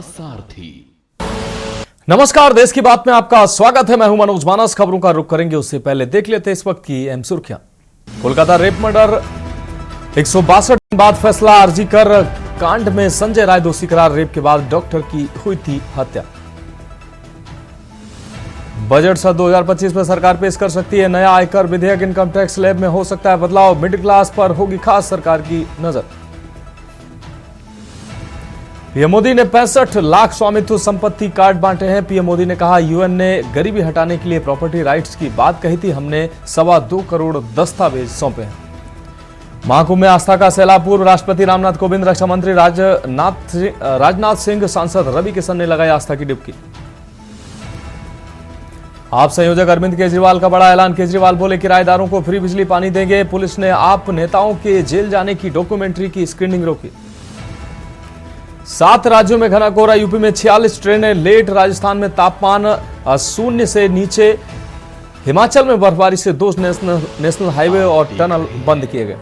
सारथी। नमस्कार, देश की बात में आपका स्वागत है। मैं हूं मनोज मानस। खबरों का रुख करेंगे उससे पहले देख लेते हैं इस वक्त की अहम सुर्खियां। कोलकाता रेप मर्डर 162 दिन बाद फैसला। अर्जी कर कांड में संजय राय दोषी करार। रेप के बाद डॉक्टर की हुई थी हत्या। बजट सत्र 2025 में सरकार पेश कर सकती है नया आयकर विधेयक। इनकम टैक्स स्लैब में हो सकता है बदलाव। मिडिल क्लास पर होगी खास सरकार की नजर। पीएम मोदी ने 65 लाख स्वामित्व संपत्ति कार्ड बांटे हैं। पीएम मोदी ने कहा, यूएन ने गरीबी हटाने के लिए प्रॉपर्टी राइट्स की बात कही थी। हमने 2.25 करोड़ दस्तावेज सौंपे हैं। महाकुंभ में आस्था का सैलाब। पूर्व राष्ट्रपति रामनाथ कोविंद, रक्षा मंत्री राजनाथ सिंह, सांसद रवि किशन ने लगाई आस्था की डुबकी। आप संयोजक अरविंद केजरीवाल का बड़ा ऐलान। केजरीवाल बोले, किराएदारों को फ्री बिजली पानी देंगे। पुलिस ने आप नेताओं के जेल जाने की डॉक्यूमेंट्री की स्क्रीनिंग रोकी। 7 राज्यों में घना कोहरा। यूपी में 46 ट्रेनें लेट। राजस्थान में तापमान 0 से नीचे। हिमाचल में बर्फबारी से 2 नेशनल हाईवे और टनल बंद किए गए।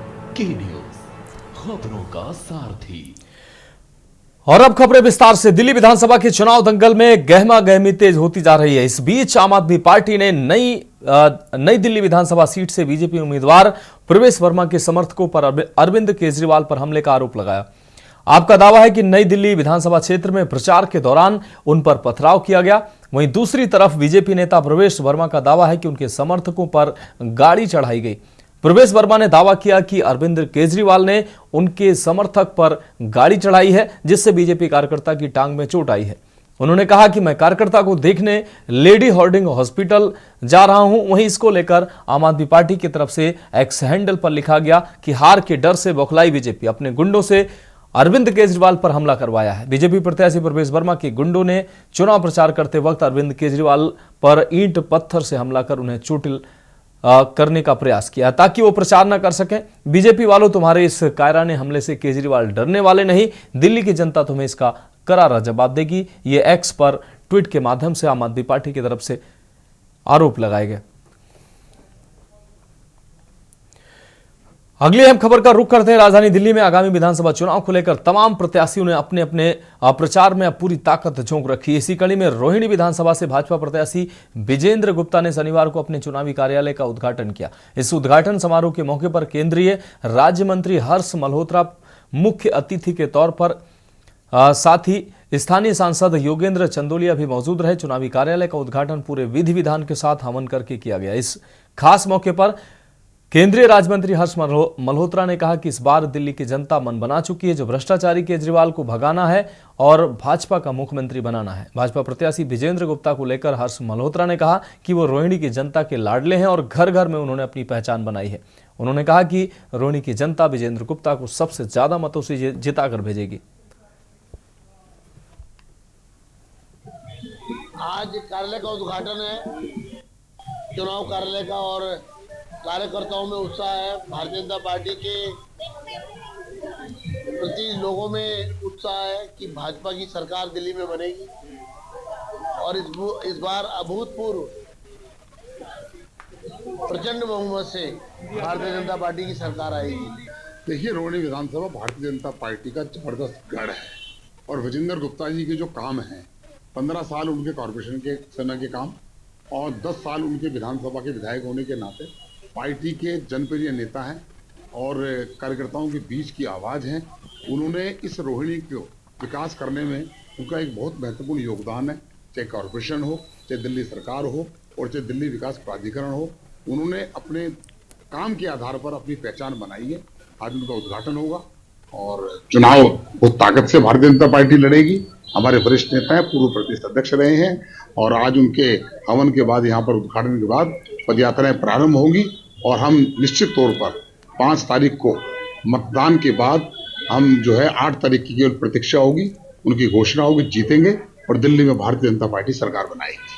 खबरों का सारथी। और अब खबरें विस्तार से। दिल्ली विधानसभा के चुनाव दंगल में गहमा गहमी तेज होती जा रही है। इस बीच आम आदमी पार्टी ने नई दिल्ली विधानसभा सीट से बीजेपी उम्मीदवार प्रवेश वर्मा के समर्थकों पर अरविंद केजरीवाल पर हमले का आरोप लगाया। आपका दावा है कि नई दिल्ली विधानसभा क्षेत्र में प्रचार के दौरान उन पर पथराव किया गया। वहीं दूसरी तरफ बीजेपी नेता प्रवेश वर्मा का दावा है कि उनके समर्थकों पर गाड़ी चढ़ाई गई। प्रवेश वर्मा ने दावा किया कि अरविंद केजरीवाल ने उनके समर्थक पर गाड़ी चढ़ाई है, जिससे बीजेपी कार्यकर्ता की टांग में चोट आई है। उन्होंने कहा कि मैं कार्यकर्ता को देखने लेडी हार्डिंग हॉस्पिटल जा रहा हूं। वहीं इसको लेकर आम आदमी पार्टी की तरफ से एक्स हैंडल पर लिखा गया कि हार के डर से बौखलाई बीजेपी अपने गुंडों से अरविंद केजरीवाल पर हमला करवाया है। बीजेपी प्रत्याशी प्रवेश वर्मा के गुंडों ने चुनाव प्रचार करते वक्त अरविंद केजरीवाल पर ईंट पत्थर से हमला कर उन्हें चोटिल करने का प्रयास किया ताकि वो प्रचार न कर सकें। बीजेपी वालों, तुम्हारे इस कायराने हमले से केजरीवाल डरने वाले नहीं। दिल्ली की जनता तुम्हें इसका करारा जवाब देगी। ये एक्स पर ट्वीट के माध्यम से आम आदमी पार्टी की तरफ से आरोप लगाए गए। अगली अहम खबर का रुख करते हैं। राजधानी दिल्ली में आगामी विधानसभा चुनाव को लेकर तमाम प्रत्याशियों ने अपने अपने प्रचार में पूरी ताकत झोंक रखी। इसी कड़ी में रोहिणी विधानसभा से भाजपा प्रत्याशी विजेंद्र गुप्ता ने शनिवार को अपने चुनावी कार्यालय का उद्घाटन किया। इस उद्घाटन समारोह के मौके पर केंद्रीय राज्य मंत्री हर्ष मल्होत्रा मुख्य अतिथि के तौर पर, साथ ही स्थानीय सांसद योगेंद्र चंदोलिया भी मौजूद रहे। चुनावी कार्यालय का उद्घाटन पूरे विधि विधान के साथ हवन करके किया गया। इस खास मौके पर केंद्रीय राज्य मंत्री हर्ष मल्होत्रा ने कहा कि इस बार दिल्ली की जनता मन बना चुकी है। जो भ्रष्टाचारी केजरीवाल को भगाना है और भाजपा का मुख्यमंत्री बनाना है। भाजपा प्रत्याशी विजेंद्र गुप्ता को लेकर हर्ष मल्होत्रा ने कहा कि वो रोहिणी की जनता के लाडले हैं और घर घर में उन्होंने अपनी पहचान बनाई है। उन्होंने कहा कि रोहिणी की जनता विजेंद्र गुप्ता को सबसे ज्यादा मतों से जिताकर भेजेगी। आज कार्यालय का उद्घाटन है, चुनाव कार्यालय का, और कार्यकर्ताओं में उत्साह है। भारतीय जनता पार्टी के प्रति लोगों में उत्साह है कि भाजपा की सरकार दिल्ली में बनेगी और इस बार अभूतपूर्व प्रचंड बहुमत से भारतीय जनता पार्टी की सरकार आएगी। देखिए, रोहिणी विधानसभा भारतीय जनता पार्टी का जबरदस्त गढ़ है और विजेंद्र गुप्ता जी के जो काम हैं, 15 साल उनके कॉर्पोरेशन के सेना के काम और 10 साल उनके विधानसभा के विधायक होने के नाते पार्टी के जनप्रिय नेता हैं और कार्यकर्ताओं के बीच की आवाज़ हैं। उन्होंने इस रोहिणी को विकास करने में उनका एक बहुत महत्वपूर्ण योगदान है, चाहे कॉरपोरेशन हो, चाहे दिल्ली सरकार हो और चाहे दिल्ली विकास प्राधिकरण हो। उन्होंने अपने काम के आधार पर अपनी पहचान बनाई है। आज उनका उद्घाटन होगा और चुनाव बहुत ताकत से भारतीय जनता पार्टी लड़ेगी। हमारे वरिष्ठ नेता हैं, पूर्व प्रदेश अध्यक्ष रहे हैं और आज उनके हवन के बाद, यहाँ पर उद्घाटन के बाद पदयात्राएं प्रारंभ होंगी और हम निश्चित तौर पर 5 तारीख को मतदान के बाद हम जो है 8 तारीख की केवल प्रतीक्षा होगी, उनकी घोषणा होगी, जीतेंगे और दिल्ली में भारतीय जनता पार्टी सरकार बनाएगी।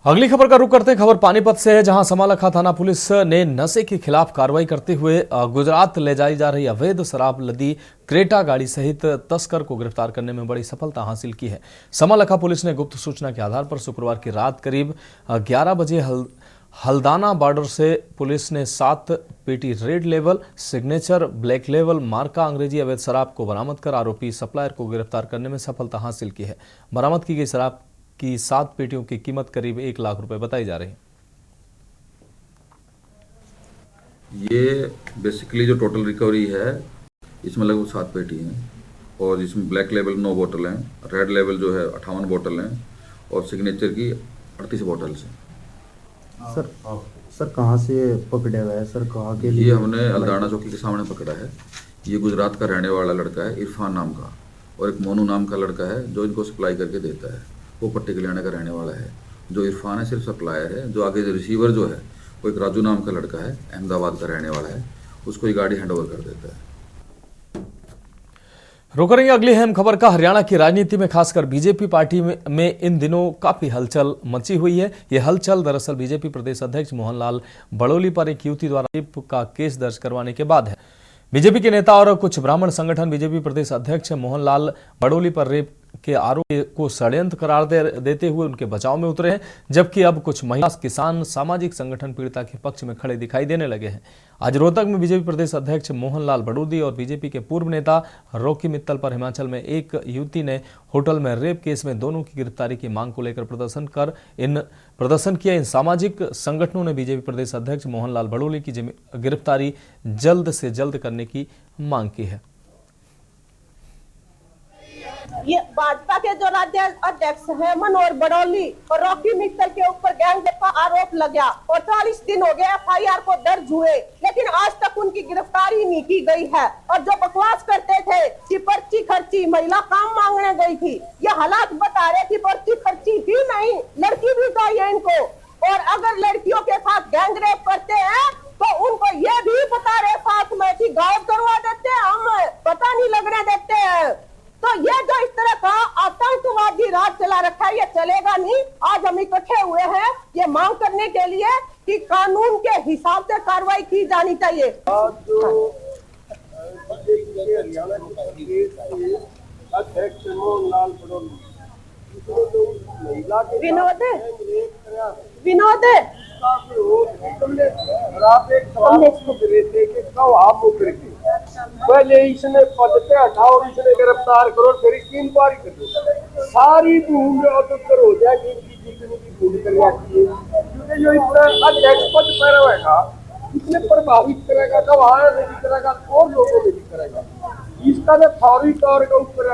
अगली खबर का रुख करते हैं। खबर पानीपत से है, जहां समालखा थाना पुलिस ने नशे के खिलाफ कार्रवाई करते हुए गुजरात ले जाई जा रही अवैध शराब लदी क्रेटा गाड़ी सहित तस्कर को गिरफ्तार करने में बड़ी सफलता हासिल की है। समालखा पुलिस ने गुप्त सूचना के आधार पर शुक्रवार की रात करीब 11 बजे हल्दाना बॉर्डर से पुलिस ने 7 पेटी red level, signature, black level, मार्का अंग्रेजी अवैध शराब को बरामद कर आरोपी सप्लायर को गिरफ्तार करने में सफलता हासिल की है। बरामद की गई शराब की 7 पेटियों की कीमत करीब 1 लाख रुपए बताई जा रही है। ये बेसिकली जो टोटल रिकवरी है इसमें लगभग 7 पेटी हैं और इसमें ब्लैक लेवल 9 बोतल हैं, रेड लेवल जो है 58 बोतल हैं और सिग्नेचर की 38 बोतल्स हैं। सर कहाँ से पकड़ा हुआ है सर? कहाँ के लिए? ये हमने अल्दाना चौकी के सामने पकड़ा है। ये गुजरात का रहने वाला लड़का है इरफान नाम का, और एक मोनू नाम का लड़का है जो इनको सप्लाई करके देता है। वो पट्टी कल्याण का रहने वाला है। जो इरफान है सिर्फ सप्लायर है, जो आगे रिसीवर जो है वो एक राजू नाम का लड़का है, अहमदाबाद का रहने वाला है। उसको ये गाड़ी हैंड ओवर कर देता है। रुक रही अगली अहम खबर का। हरियाणा की राजनीति में खासकर बीजेपी पार्टी में इन दिनों काफी हलचल मची हुई है। ये हलचल दरअसल बीजेपी प्रदेश अध्यक्ष मोहनलाल बड़ोली पर एक युवती द्वारा रेप का केस दर्ज करवाने के बाद है। बीजेपी के नेता और कुछ ब्राह्मण संगठन बीजेपी प्रदेश अध्यक्ष मोहनलाल बड़ोली पर रेप के आरोप को षड्यंत्र करार देते हुए उनके बचाव में उतरे हैं, जबकि अब कुछ महिला, किसान, सामाजिक संगठन पीड़िता के पक्ष में खड़े दिखाई देने लगे हैं। आज रोहतक में बीजेपी प्रदेश अध्यक्ष मोहनलाल बड़ोली और बीजेपी के पूर्व नेता रॉकी मित्तल पर हिमाचल में एक युवती ने होटल में रेप केस में दोनों की गिरफ्तारी की मांग को लेकर प्रदर्शन किया। इन सामाजिक संगठनों ने बीजेपी प्रदेश अध्यक्ष मोहनलाल बड़ोली की गिरफ्तारी जल्द से जल्द करने की मांग की है। ये भाजपा के जो राज्य अध्यक्ष है मनोहर बड़ौली और रॉकी मित्तल के ऊपर गैंगरेप का आरोप लगा और 48 दिन हो गए एफआईआर को दर्ज हुए, लेकिन आज तक उनकी गिरफ्तारी नहीं की गई है। और जो बकवास करते थे कि पर्ची खर्ची, महिला काम मांगने गई थी, ये हालात बता रहे कि पर्ची खर्ची थी नहीं, लड़की भी चाहिए इनको। और अगर लड़कियों के साथ गैंगरेप करते हैं तो उनको ये भी बता रहे साथ में कि गायब करवा देते हैं, हम पता नहीं लगने देते हैं। तो ये जो इस तरह का आतंकवादी राज चला रखा है, ये चलेगा नहीं। आज हम इकट्ठे हुए हैं ये मांग करने के लिए कि कानून के हिसाब से कार्रवाई की जानी चाहिए। अध्यक्ष मोहनलाल बड़ौली विनोद पहले इसने पद पे हटाओ, इसने गिरफ्तार करो, फिर इसकी इंक्वायरी करो। सारी भूमि अदुतर हो जाएगी जितनी भी भूमि कर जाती है, क्योंकि जो इतना अध्यक्ष पद पर रहेगा इसने प्रभावित करेगा, गवाह नहीं करेगा और लोगों में भी करेगा। इसका जो फौरी तौर के ऊपर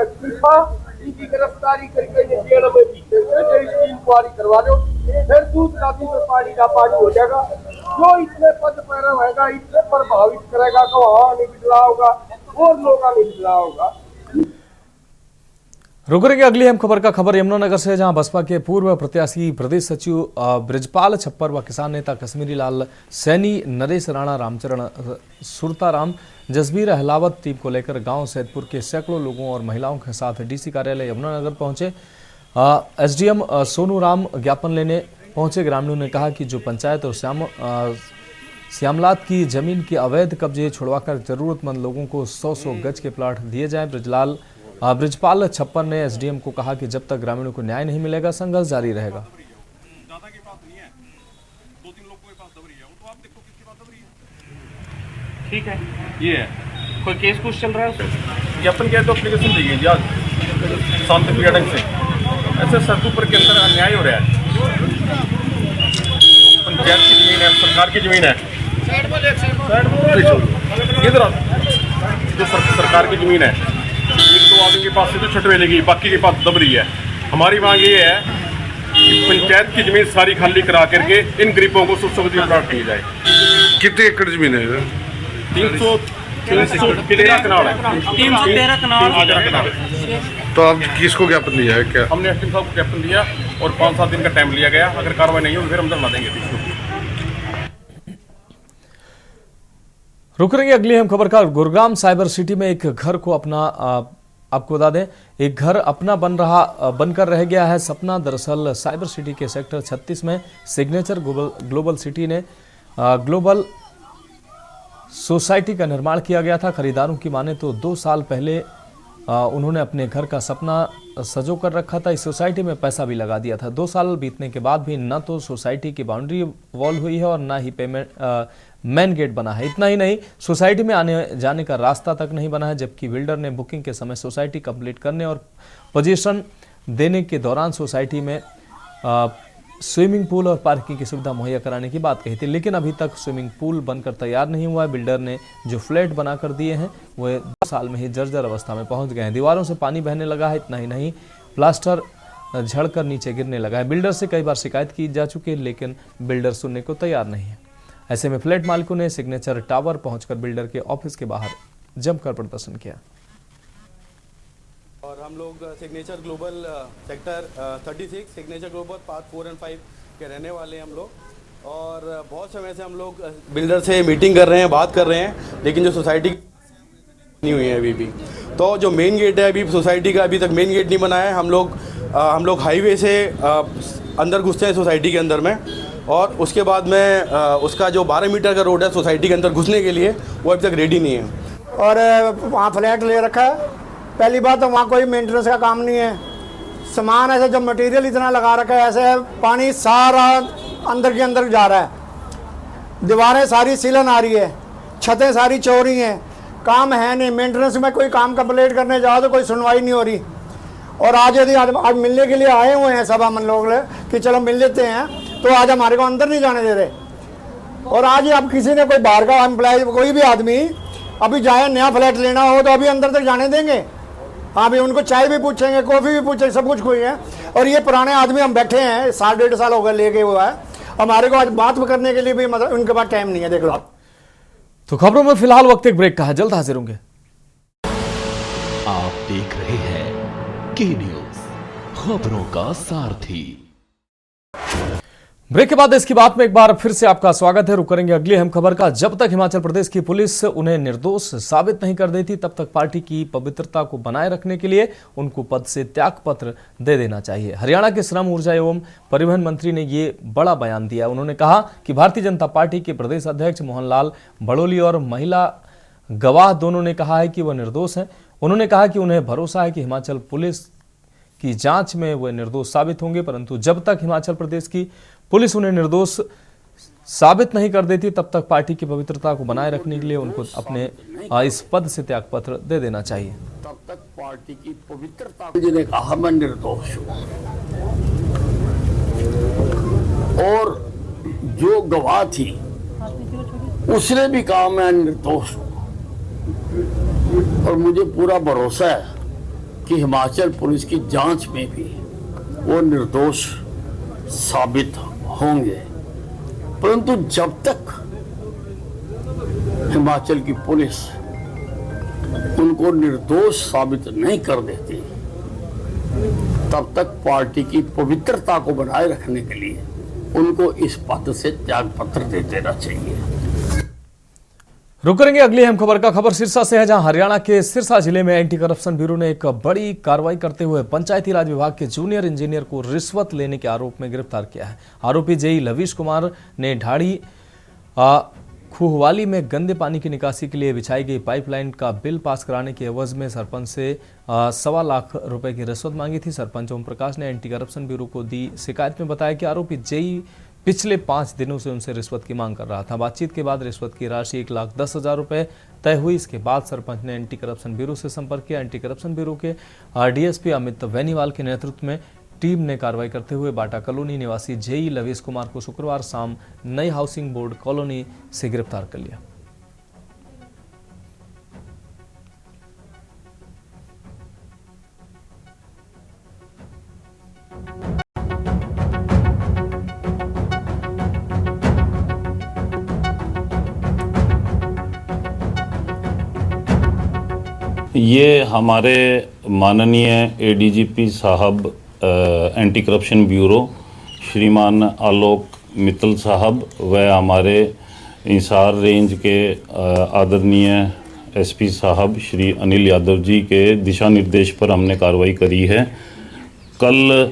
इनकी गिरफ्तारी करके जेल में इसकी इंक्वायरी करवा दो, फिर दूसरा दिन तो पानी का पानी हो जाएगा। जो इतने पद पर रहेगा इतने प्रभावित करेगा, गवाह नहीं बिगड़ा होगा और लोग नहीं बिगड़ा होगा। रुक रही अगली अहम खबर का। खबर यमुनानगर से, जहां बसपा के पूर्व प्रत्याशी प्रदेश सचिव ब्रजपाल छप्पर व किसान नेता कश्मीरी लाल सैनी, नरेश राणा, रामचरण सुरताराम, जसबीर अहलावत टीम को लेकर गांव सैदपुर के सैकड़ों लोगों और महिलाओं के साथ डीसी कार्यालय यमुनानगर पहुंचे। एसडीएम सोनू राम ज्ञापन लेने पहुंचे। ग्रामीणों ने कहा कि जो पंचायत और श्यामलात की जमीन के अवैध कब्जे छुड़वाकर जरूरतमंद लोगों को 100 गज के प्लाट दिए जाएं। ब्रजपाल छप्पर ने एसडीएम को कहा कि जब तक ग्रामीणों को न्याय नहीं मिलेगा संघर्ष जारी रहेगा। ठीक है, ये है कोई केस कुछ चल रहा है, ज्ञापन किया तो एप्लीकेशन दी गई आज शांतिप्रिय ढंग से। ऐसे सरकूपर के अंदर अन्याय हो रहा है। पंचायत की जमीन है, सरकार की जमीन है, इधर जो सरकार की जमीन है, एक दो आदमी के पास से तो छुटवे लेगी, बाकी के पास दब रही है। हमारी मांग ये है कि पंचायत की जमीन सारी खाली करा करके इन गरीबों को सुविधा प्लाट किया जाए। कितने एकड़ जमीन है? 313 कनाल है। 313 कनाल। तो आप किसको ज्ञापन दिया है? क्या हमने एसडीएम साहब को ज्ञापन दिया और 5-7 दिन का टाइम लिया गया। अगर कार्रवाई नहीं होगी फिर हम धरना देंगे। रुक रही अगली अहम खबर का। गुरुग्राम साइबर सिटी में एक घर को अपना आपको बता दें, एक घर अपना बनकर रह गया है सपना। दरअसल साइबर सिटी के सेक्टर 36 में सिग्नेचर ग्लोबल सिटी ने ग्लोबल सोसाइटी का निर्माण किया गया था। खरीदारों की माने तो 2 साल पहले उन्होंने अपने घर का सपना सजो कर रखा था। इस सोसाइटी में पैसा भी लगा दिया था। 2 साल बीतने के बाद भी न तो सोसाइटी की बाउंड्री वॉल हुई है और न ही मेन गेट बना है। इतना ही नहीं, सोसाइटी में आने जाने का रास्ता तक नहीं बना है, जबकि बिल्डर ने बुकिंग के समय सोसाइटी कंप्लीट करने और पोजीशन देने के दौरान सोसाइटी में स्विमिंग पूल और पार्किंग की सुविधा मुहैया कराने की बात कही थी। लेकिन अभी तक स्विमिंग पूल बनकर तैयार नहीं हुआ है। बिल्डर ने जो फ्लैट बनाकर दिए हैं वह 2 साल में ही जर्जर अवस्था में पहुंच गए हैं। दीवारों से पानी बहने लगा है। इतना ही नहीं, प्लास्टर झड़कर नीचे गिरने लगा है। बिल्डर से कई बार शिकायत की जा चुकी है, लेकिन बिल्डर सुनने को तैयार नहीं है। ऐसे में फ्लैट मालिकों ने सिग्नेचर टावर पहुंचकर बिल्डर के ऑफिस के बाहर जमकर प्रदर्शन किया। और हम लोग signature global sector 36 signature global part 4 और 5 के रहने वाले हैं हम लोग। और बहुत समय से हम लोग बिल्डर से मीटिंग कर रहे हैं, बात कर रहे हैं, लेकिन जो सोसाइटी नहीं हुई है अभी भी। तो जो मेन गेट है अभी सोसाइटी का, अभी तक मेन गेट नहीं बना है। हम लोग हाईवे से अंदर घुसते हैं सोसाइटी के अंदर में, और उसके बाद में उसका जो 12 मीटर का रोड है सोसाइटी के अंदर घुसने के लिए, वो अभी तक रेडी नहीं है। और वहाँ फ्लैट ले रखा है। पहली बात तो वहाँ कोई मेंटेनेंस का काम नहीं है। सामान ऐसे जो मटेरियल इतना लगा रखा है, ऐसे पानी सारा अंदर के अंदर जा रहा है। दीवारें सारी सीलन आ रही है, छतें सारी चौड़ी हैं, काम है नहीं। मेंटेनेंस में कोई काम कंप्लीट करने जाओ तो कोई सुनवाई नहीं हो रही। और आज यदि आज मिलने के लिए आए हुए हैं सब हम लोग कि चलो मिल लेते हैं, तो आज हमारे को अंदर नहीं जाने दे रहे। और आज अब किसी ने कोई बाहर का एम्प्लॉय, कोई भी आदमी अभी जाए नया फ्लैट लेना हो तो अभी अंदर तक जाने देंगे? हाँ भी, उनको चाय भी पूछेंगे, कॉफ़ी भी पूछेंगे, सब कुछ कोई है। और ये पुराने आदमी हम बैठे हैं, 1.5 साल हो गए लेके हुआ है, हमारे को आज बात करने के लिए भी मतलब उनके पास टाइम नहीं है। देख लो। तो खबरों में फिलहाल वक्त एक ब्रेक का है, जल्द हाजिर होंगे। आप देख रहे हैं के न्यूज, खबरों का सारथी। ब्रेक के बाद इसकी बात में एक बार फिर से आपका स्वागत है। रुक करेंगे अगली अहम खबर का। जब तक हिमाचल प्रदेश की पुलिस उन्हें निर्दोष साबित नहीं कर देती, तब तक पार्टी की पवित्रता को बनाए रखने के लिए उनको पद से त्याग पत्र दे देना चाहिए। हरियाणा के श्रम, ऊर्जा एवं परिवहन मंत्री ने ये बड़ा बयान दिया। उन्होंने कहा कि भारतीय जनता पार्टी के प्रदेश अध्यक्ष मोहन लाल बड़ोली और महिला गवाह दोनों ने कहा है कि वह निर्दोष हैं। उन्होंने कहा कि उन्हें भरोसा है कि हिमाचल पुलिस की जांच में वह निर्दोष साबित होंगे, परंतु जब तक हिमाचल प्रदेश की पुलिस उन्हें निर्दोष साबित नहीं कर देती, तब तक पार्टी की पवित्रता को बनाए रखने के लिए उनको अपने इस पद से त्याग पत्र दे देना चाहिए। तब तक पार्टी की पवित्रता, जिन्होंने कहा मैं निर्दोष हूं, और जो गवाह थी उसने भी कहा मैं निर्दोष हूं। और मुझे पूरा भरोसा है कि हिमाचल पुलिस की जांच में भी वो निर्दोष साबित होंगे। परंतु जब तक हिमाचल की पुलिस उनको निर्दोष साबित नहीं कर देती, तब तक पार्टी की पवित्रता को बनाए रखने के लिए उनको इस पद से त्याग पत्र दे देना चाहिए। रुक करेंगे अगली अहम खबर का। खबर सिरसा से है, जहां हरियाणा के सिरसा जिले में एंटी करप्शन ब्यूरो ने एक बड़ी कार्रवाई करते हुए पंचायती राज विभाग के जूनियर इंजीनियर को रिश्वत लेने के आरोप में गिरफ्तार किया है। आरोपी जेई लवीश कुमार ने ढाड़ी खुहवाली में गंदे पानी की निकासी के लिए बिछाई गई पाइपलाइन का बिल पास कराने के एवज में सरपंच से 1.25 लाख रुपए की रिश्वत मांगी थी। सरपंच ओम प्रकाश ने एंटी करप्शन ब्यूरो को दी शिकायत में बताया कि आरोपी जेई पिछले 5 दिनों से उनसे रिश्वत की मांग कर रहा था। बातचीत के बाद रिश्वत की राशि 1,10,000 रुपए तय हुई। इसके बाद सरपंच ने एंटी करप्शन ब्यूरो से संपर्क किया। एंटी करप्शन ब्यूरो के डीएसपी अमित वेनीवाल के नेतृत्व में टीम ने कार्रवाई करते हुए बाटा कॉलोनी निवासी जेई लवीश कुमार को शुक्रवार शाम नई हाउसिंग बोर्ड कॉलोनी से गिरफ्तार कर लिया। ये हमारे माननीय एडीजीपी साहब एंटी करप्शन ब्यूरो श्रीमान आलोक मित्तल साहब व हमारे इंसार रेंज के आदरणीय एसपी साहब श्री अनिल यादव जी के दिशा निर्देश पर हमने कार्रवाई करी है। कल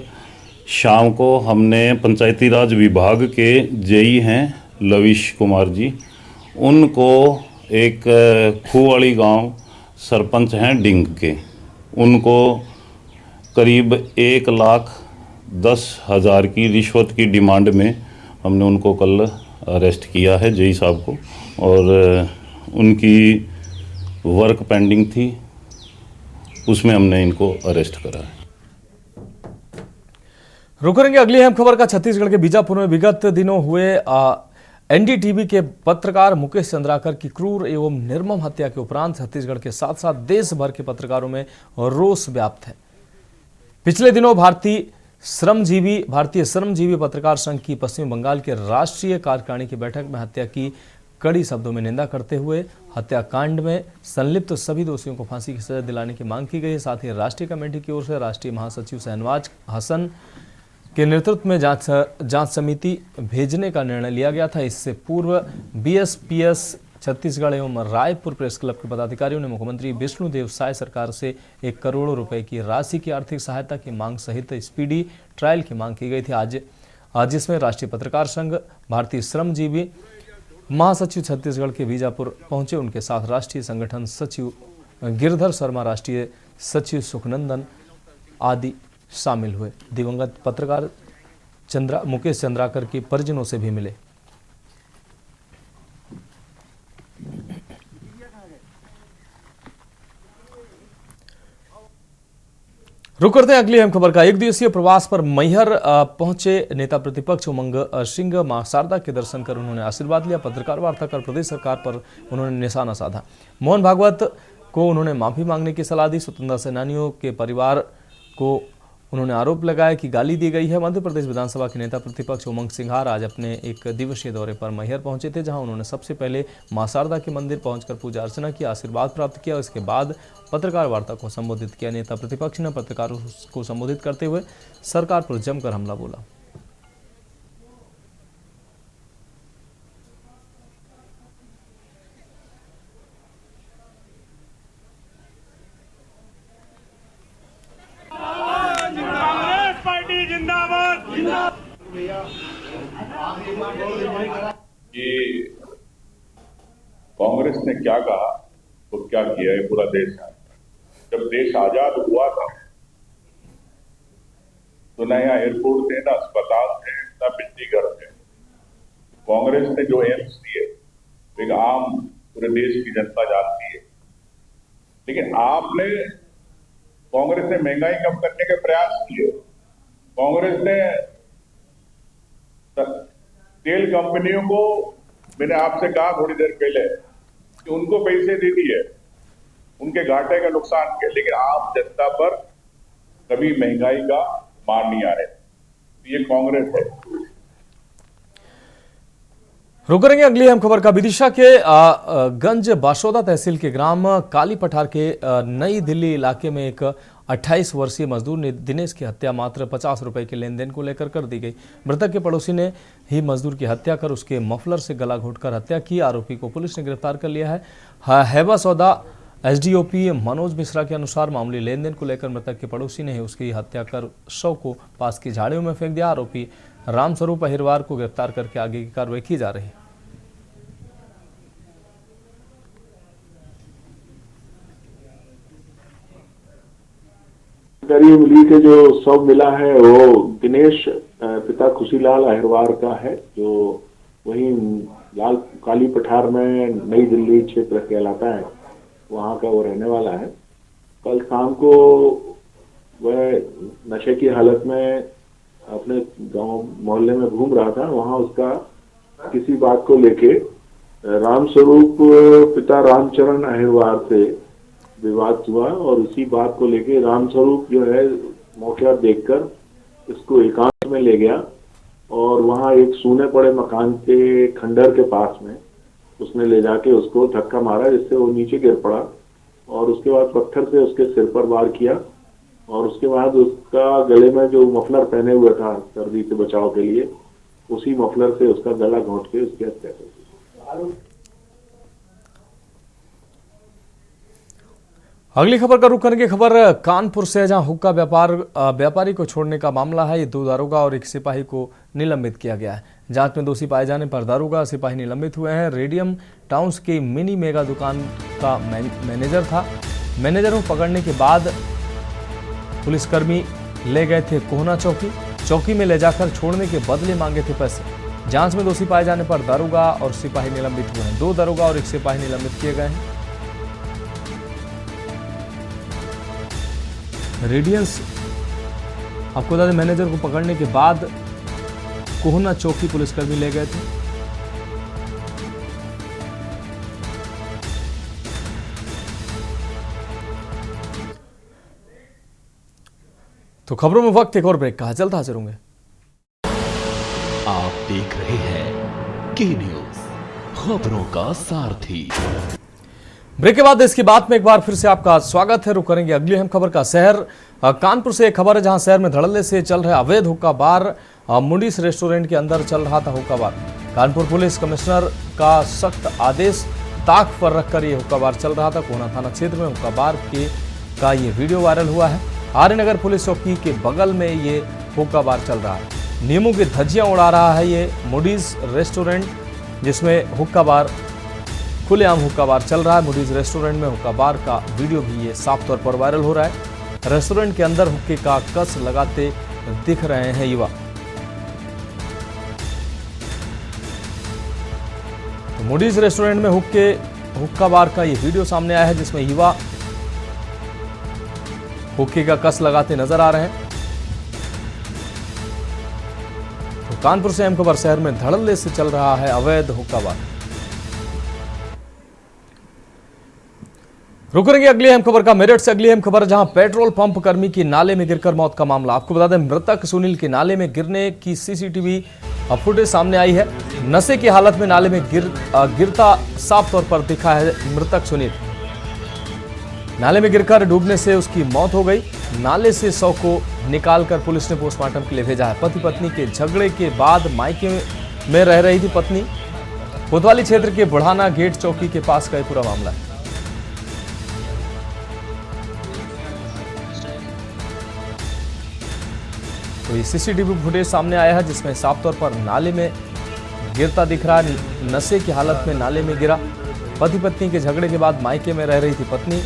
शाम को हमने पंचायती राज विभाग के जेई हैं लवीश कुमार जी, उनको एक खुवाली गांव सरपंच हैं डिंग के, उनको करीब 1,10,000 की रिश्वत की डिमांड में हमने उनको कल अरेस्ट किया है, जेई साहब को, और उनकी वर्क पेंडिंग थी, उसमें हमने इनको अरेस्ट करा है। रुक करेंगे अगली अहम खबर का। छत्तीसगढ़ के बीजापुर में विगत दिनों हुए एनडीटीवी के पत्रकार मुकेश चंद्राकर की क्रूर एवं निर्मम हत्या के उपरांत छत्तीसगढ़ के साथ साथ देश भर के पत्रकारों में रोष व्याप्त है। पिछले दिनों भारतीय श्रमजीवी पत्रकार संघ की पश्चिम बंगाल के राष्ट्रीय कार्यकारिणी की बैठक में हत्या की कड़ी शब्दों में निंदा करते हुए हत्याकांड में संलिप्त सभी दोषियों को फांसी की सजा दिलाने की मांग की गई है। साथ ही राष्ट्रीय कमेटी की ओर से राष्ट्रीय महासचिव शहनवाज हसन के नेतृत्व में जांच समिति भेजने का निर्णय लिया गया था। इससे पूर्व बीएसपीएस छत्तीसगढ़ एवं रायपुर प्रेस क्लब के पदाधिकारियों ने मुख्यमंत्री विष्णुदेव साय सरकार से 1 करोड़ रुपए की राशि की आर्थिक सहायता की मांग सहित स्पीडी ट्रायल की मांग की गई थी। आज जिसमें राष्ट्रीय पत्रकार संघ, भारतीय श्रमजीवी महासचिव छत्तीसगढ़ के बीजापुर पहुंचे। उनके साथ राष्ट्रीय संगठन सचिव गिरधर शर्मा, राष्ट्रीय सचिव सुखनंदन आदि शामिल हुए। दिवंगत पत्रकार मुकेश चंद्राकर के परिजनों से भी मिले। रुक करते हैं अगली अहम खबर का। 1 दिवसीय प्रवास पर मैहर पहुंचे नेता प्रतिपक्ष उमंग सिंह मां शारदा के दर्शन कर उन्होंने आशीर्वाद लिया। पत्रकार वार्ता कर प्रदेश सरकार पर उन्होंने निशाना साधा। मोहन भागवत को उन्होंने माफी मांगने की सलाह दी। स्वतंत्रता सेनानियों के परिवार को उन्होंने आरोप लगाया कि गाली दी गई है। मध्य प्रदेश विधानसभा के नेता प्रतिपक्ष उमंग सिंघार आज अपने 1 दिवसीय दौरे पर मैहर पहुंचे थे, जहां उन्होंने सबसे पहले मां शारदा के मंदिर पहुंचकर पूजा अर्चना की, आशीर्वाद प्राप्त किया। इसके बाद पत्रकार वार्ता को संबोधित किया। नेता प्रतिपक्ष ने पत्रकारों को संबोधित करते हुए सरकार पर जमकर हमला बोला। कि कांग्रेस ने क्या कहा और क्या किया, ये पूरा देश है। जब देश आजाद हुआ था तो न यहाँ एयरपोर्ट थे, न अस्पताल थे, न बिजली घर थे। कांग्रेस ने जो एम्स दिए एक आम पूरे देश की जनता जानती है। लेकिन आपने कांग्रेस ने महंगाई कम करने के प्रयास किए। कांग्रेस ने तेल कंपनियों को, मैंने आपसे कहा थोड़ी देर पहले कि उनको पैसे दे दिए, उनके घाटे का नुकसान किया, लेकिन आम जनता पर कभी महंगाई का मार नहीं आ रहे। ये कांग्रेस है। रुक करेंगे अगली अहम खबर का। विदिशा के गंज बाशोदा तहसील के ग्राम काली पठार के नई दिल्ली इलाके में एक 28 वर्षीय मजदूर दिनेश की हत्या मात्र 50 रुपए के लेन देन को लेकर कर दी गई। मृतक के पड़ोसी ने ही मजदूर की हत्या कर उसके मफलर से गला घोंटकर हत्या की। आरोपी को पुलिस ने गिरफ्तार कर लिया है। हैबा सौदा एसडीओपी मनोज मिश्रा के अनुसार मामूली लेन देन को लेकर मृतक के पड़ोसी ने ही उसकी हत्या कर शव को पास की झाड़ियों में फेंक दिया। आरोपी रामस्वरूप अहिरवार को गिरफ्तार करके आगे की कार्रवाई की जा रही है। जानकारी मिली कि जो शव मिला है वो दिनेश पिता खुशीलाल अहिरवार का है, जो वहीं लाल काली पठार में नई दिल्ली क्षेत्र कहलाता है, वहाँ का वो रहने वाला है। कल शाम को वह नशे की हालत में अपने गांव मोहल्ले में घूम रहा था। वहाँ उसका किसी बात को लेके रामस्वरूप पिता रामचरण अहिरवार से विवाद हुआ और उसी बात को लेके रामस्वरूप जो है मौका देखकर इसको एकांत में ले गया और वहाँ एक सूने पड़े मकान के खंडर के पास में उसने ले जाके उसको धक्का मारा, जिससे वो नीचे गिर पड़ा और उसके बाद पत्थर से उसके सिर पर वार किया और उसके बाद उसका गले में जो मफलर पहने हुए था सर्दी से बचाव के लिए, उसी मफलर से उसका गला घोंट के उसकी हत्या कर दी। अगली खबर का रुख करेंगे। खबर कानपुर से, जहां हुक्का व्यापारी को छोड़ने का मामला है। ये 2 दारोगा और 1 सिपाही को निलंबित किया गया है। जांच में दोषी पाए जाने पर दारोगा सिपाही निलंबित हुए हैं। रेडियम टाउन्स की मिनी मेगा दुकान का मैनेजर था। मैनेजर को पकड़ने के बाद पुलिसकर्मी ले गए थे कोहना चौकी में ले जाकर छोड़ने के बदले मांगे थे पैसे। जांच में दोषी पाए जाने पर दारोगा और सिपाही निलंबित हुए हैं। 2 दारोगा और 1 सिपाही निलंबित किए गए हैं। रेडियंस आपको बता दें, मैनेजर को पकड़ने के बाद कोहना चौकी पुलिसकर्मी ले गए थे। तो खबरों में वक्त एक और ब्रेक का, जल्द हाजिर होंगे। आप देख रहे हैं के न्यूज, खबरों का सारथी। ब्रेक के बाद देश की बात में एक बार फिर से आपका स्वागत है। रुक करेंगे अगली अहम खबर का। शहर कानपुर से एक खबर है, जहां शहर में धड़ल्ले से चल रहे अवैध हुक्का बार। मुंडीज रेस्टोरेंट के अंदर चल रहा था हुक्का बार। कानपुर पुलिस कमिश्नर का सख्त आदेश ताक पर रखकर यह हुक्का बार चल रहा था। कोहना थाना क्षेत्र में हुक्का बार का ये वीडियो वायरल हुआ है। आर्यनगर पुलिस चौकी के बगल में ये हुक्का बार चल रहा है। नियमों की धज्जियां उड़ा रहा है ये मूडीज रेस्टोरेंट, जिसमें हुक्का बार, खुलेआम हुक्का बार चल रहा है। मूडीज रेस्टोरेंट में हुक्का बार का वीडियो भी ये साफ तौर पर वायरल हो रहा है। रेस्टोरेंट के अंदर हुक्के का कस लगाते दिख रहे हैं युवा। तो मूडीज रेस्टोरेंट में हुक्का बार का ये वीडियो सामने आया है, जिसमें युवा हुक्के का कस लगाते नजर आ रहे हैं। तो कानपुर से अहम खबर, शहर में धड़ल्ले से चल रहा है अवैध हुक्का बार। रुक करेंगे अगली अहम खबर का। मेरठ से अगली अहम खबर, जहां पेट्रोल पंप कर्मी की नाले में गिरकर मौत का मामला। आपको बता दें, मृतक सुनील के नाले में गिरने की सीसीटीवी फुटेज सामने आई है। नशे की हालत में नाले में गिरता साफ तौर पर दिखा है मृतक सुनील। नाले में गिरकर डूबने से उसकी मौत हो गई। नाले से शव को निकालकर पुलिस ने पोस्टमार्टम के लिए भेजा है। पति पत्नी के झगड़े के बाद मायके में रह रही थी पत्नी। कोतवाली क्षेत्र के बुढ़ाना गेट चौकी के पास का ये पूरा मामला है। तो ये सीसीटीवी फुटेज सामने आया है, जिसमें साफ तौर पर नाले में गिरता दिख रहा है। नशे की हालत में नाले में गिरा। पति पत्नी के झगड़े के बाद मायके में रह रही थी पत्नी।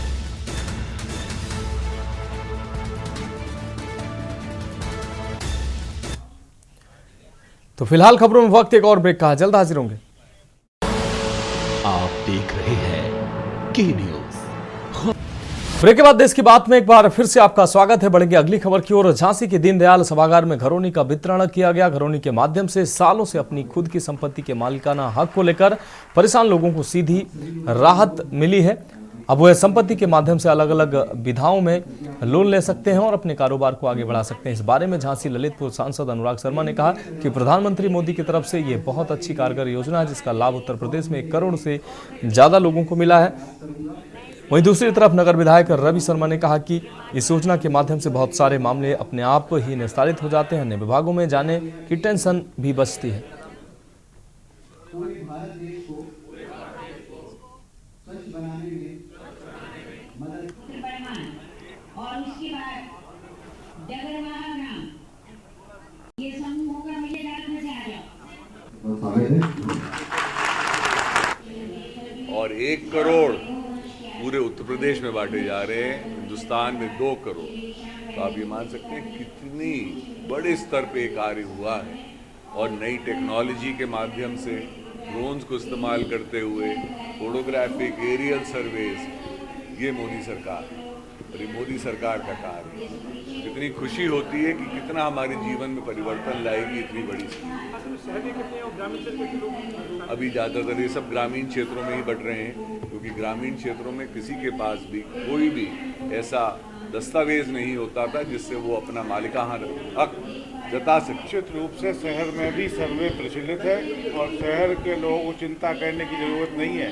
तो फिलहाल खबरों में वक्त एक और ब्रेक का, जल्द हाजिर होंगे। आप देख रहे हैं के न्यूज। ब्रेक के बाद देश की बात में एक बार फिर से आपका स्वागत है। बढ़ेंगे अगली खबर की ओर। झांसी के दीनदयाल सभागार में घरौनी का वितरण किया गया। घरौनी के माध्यम से सालों से अपनी खुद की संपत्ति के मालिकाना हक को लेकर परेशान लोगों को सीधी राहत मिली है। अब वह संपत्ति के माध्यम से अलग अलग विधाओं में लोन ले सकते हैं और अपने कारोबार को आगे बढ़ा सकते हैं। इस बारे में झांसी ललितपुर सांसद अनुराग शर्मा ने कहा कि प्रधानमंत्री मोदी की तरफ से ये बहुत अच्छी कारगर योजना है, जिसका लाभ उत्तर प्रदेश में 1 करोड़ से ज्यादा लोगों को मिला है। वहीं दूसरी तरफ नगर विधायक रवि शर्मा ने कहा कि इस योजना के माध्यम से बहुत सारे मामले अपने आप ही निस्तारित हो जाते हैं। अन्य विभागों में जाने की टेंशन भी बचती है। और उसके बाद जगरवाहा ग्राम, ये समूह होकर मुझे रात में से आ जाओ। और 1 करोड़ पूरे उत्तर प्रदेश में बांटे जा रहे हैं, हिंदुस्तान में 2 करोड़। तो आप ये मान सकते हैं कितनी बड़े स्तर पे कार्य हुआ है। और नई टेक्नोलॉजी के माध्यम से ड्रोन्स को इस्तेमाल करते हुए फोटोग्राफिक एरियल सर्वेस, ये मोदी सरकार है और ये मोदी सरकार का कार्य है। कितनी खुशी होती है कि कितना हमारे जीवन में परिवर्तन लाएगी इतनी बड़ी अभी ज़्यादातर ये सब ग्रामीण क्षेत्रों में ही बढ़ रहे हैं, क्योंकि ग्रामीण क्षेत्रों में किसी के पास भी कोई भी ऐसा दस्तावेज नहीं होता था जिससे वो अपना मालिकाना हक जता सके। निश्चित रूप से शहर में भी सर्वे प्रचलित है और शहर के लोगों को चिंता करने की जरूरत नहीं है।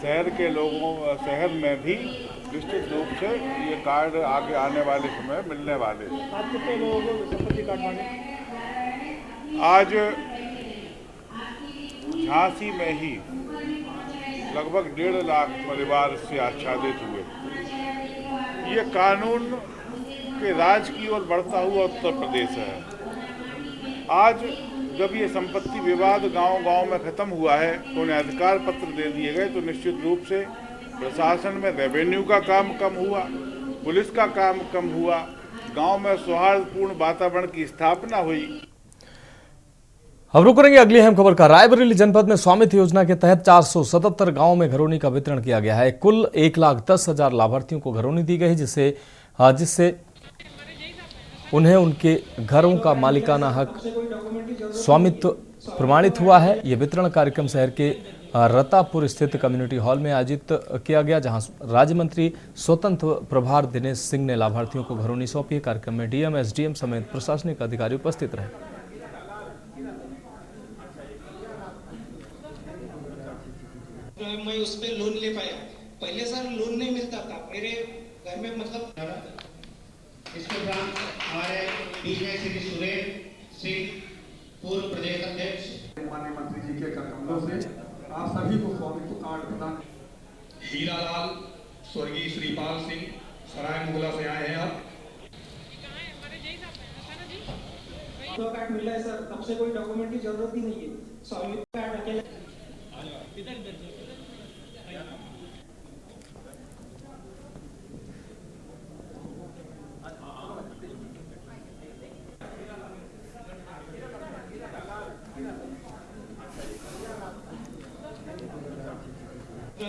शहर में भी निश्चित रूप से ये कार्ड आगे आने वाले समय मिलने वाले हैं। आज कितने लोगों को संपत्ति कार्ड मांगे? आज झांसी में ही लगभग 1.5 लाख परिवार से आच्छादित हुए। ये कानून के राज की ओर बढ़ता हुआ उत्तर प्रदेश है। आज जब ये संपत्ति विवाद गांव-गांव में ख़त्म हुआ है तो उन्हें अधिकार पत्र दे दिए गए, तो निश्चित रूप से प्रशासन में रेवेन्यू का काम कम हुआ, पुलिस का काम कम हुआ, गांव में सौहार्दपूर्ण वातावरण की स्थापना हुई। अब रुक करेंगे अगली अहम खबर का। रायबरेली जनपद में स्वामित्व योजना के तहत 477 गांवों में घरौनी का वितरण किया गया है। कुल 1,10,000 लाभार्थियों को घरौनी दी गई, जिससे उन्हें उनके घरों का मालिकाना हक स्वामित्व प्रमाणित हुआ है। यह वितरण कार्यक्रम शहर के रतापुर स्थित कम्युनिटी हॉल में आयोजित किया गया, जहां राज्य मंत्री स्वतंत्र प्रभार दिनेश सिंह ने लाभार्थियों को घरौनी सौंपी। कार्यक्रम में डीएम, एसडीएम समेत प्रशासनिक अधिकारी उपस्थित रहे। मैं उस पर लोन ले पाया। पहले सर लोन नहीं मिलता था मेरे घर में, मतलब इसके बाद हमारे डीजे श्री सुरेश सिंह पूर्व प्रदेश अध्यक्ष, माननीय मंत्री जी के कदमों से आप सभी को स्वामित्व कार्ड प्रदान। हीरालाल स्वर्गीय श्रीपाल सिंह सराय मुगला से आए हैं। आप कार्ड मिला है सर, तब से कोई डॉक्यूमेंट की जरूरत ही नहीं है। स्वामित्व कार्ड अकेले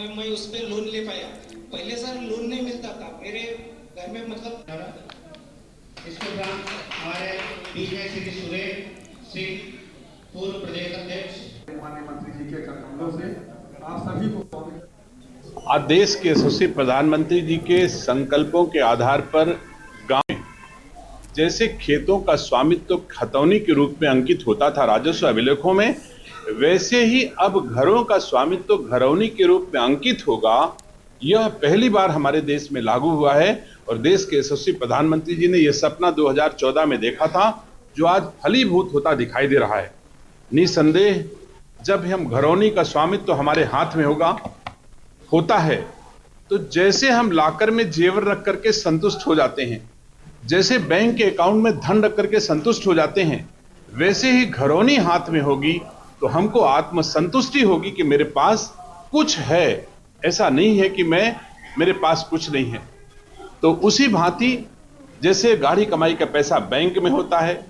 मैं उस पर लोन ले पाया। पहले सर लोन नहीं मिलता था मेरे घर में, मतलब इसके बाद हमारे डीजे श्री सुरेश सिंह पूर्व प्रदेश अध्यक्ष, माननीय मंत्री जी के कदमों से आप सभी को आज देश के यशस्वी प्रधानमंत्री जी के संकल्पों के आधार पर गांव में जैसे खेतों का स्वामित्व खतौनी के रूप में अंकित होता था राजस्व अभिलेखों में, वैसे ही अब घरों का स्वामित्व घरौनी के रूप में अंकित होगा। यह पहली बार हमारे देश में लागू हुआ है और देश के यशस्वी प्रधानमंत्री जी ने यह सपना 2014 में देखा था, जो आज फलीभूत होता दिखाई दे रहा है। निसंदेह जब हम घरौनी का स्वामित्व हमारे हाथ में होता है तो जैसे हम लाकर में जेवर रख करके संतुष्ट हो जाते हैं, जैसे बैंक के अकाउंट में धन रख करके संतुष्ट हो जाते हैं, वैसे ही घरौनी हाथ में होगी तो हमको आत्मसंतुष्टि होगी कि मेरे पास कुछ है। ऐसा नहीं है कि मेरे पास कुछ नहीं है। तो उसी भांति जैसे गाढ़ी कमाई का पैसा बैंक में होता है।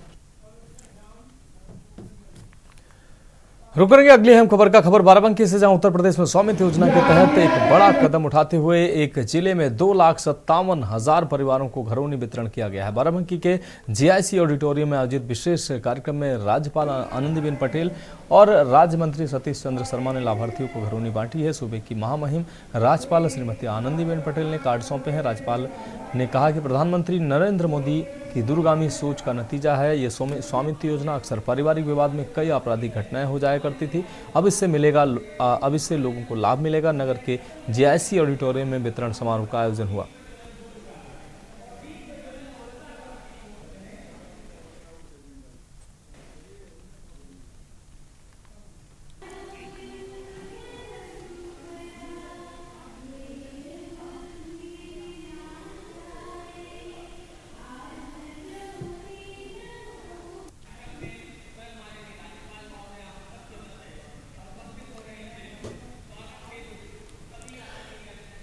रुक करेंगे अगली अहम खबर का। खबर बाराबंकी से, जहां उत्तर प्रदेश में स्वामित्व योजना के तहत एक बड़ा कदम उठाते हुए एक जिले में 2,57,000 परिवारों को घरौनी वितरण किया गया है। बाराबंकी के जीआईसी ऑडिटोरियम में आयोजित विशेष कार्यक्रम में राज्यपाल आनंदीबेन पटेल और राज्य मंत्री सतीश चंद्र शर्मा ने लाभार्थियों को घरौनी बांटी है। सूबे की महामहिम राज्यपाल श्रीमती आनंदीबेन पटेल ने कार्ड सौंपे हैं। राज्यपाल ने कहा कि प्रधानमंत्री नरेंद्र मोदी की दूरगामी सोच का नतीजा है। ये स्वामित्व योजना अक्सर पारिवारिक विवाद में कई आपराधिक घटनाएं हो जाया करती थी। अब इससे लोगों को लाभ मिलेगा। नगर के जीआईसी ऑडिटोरियम में वितरण समारोह का आयोजन हुआ।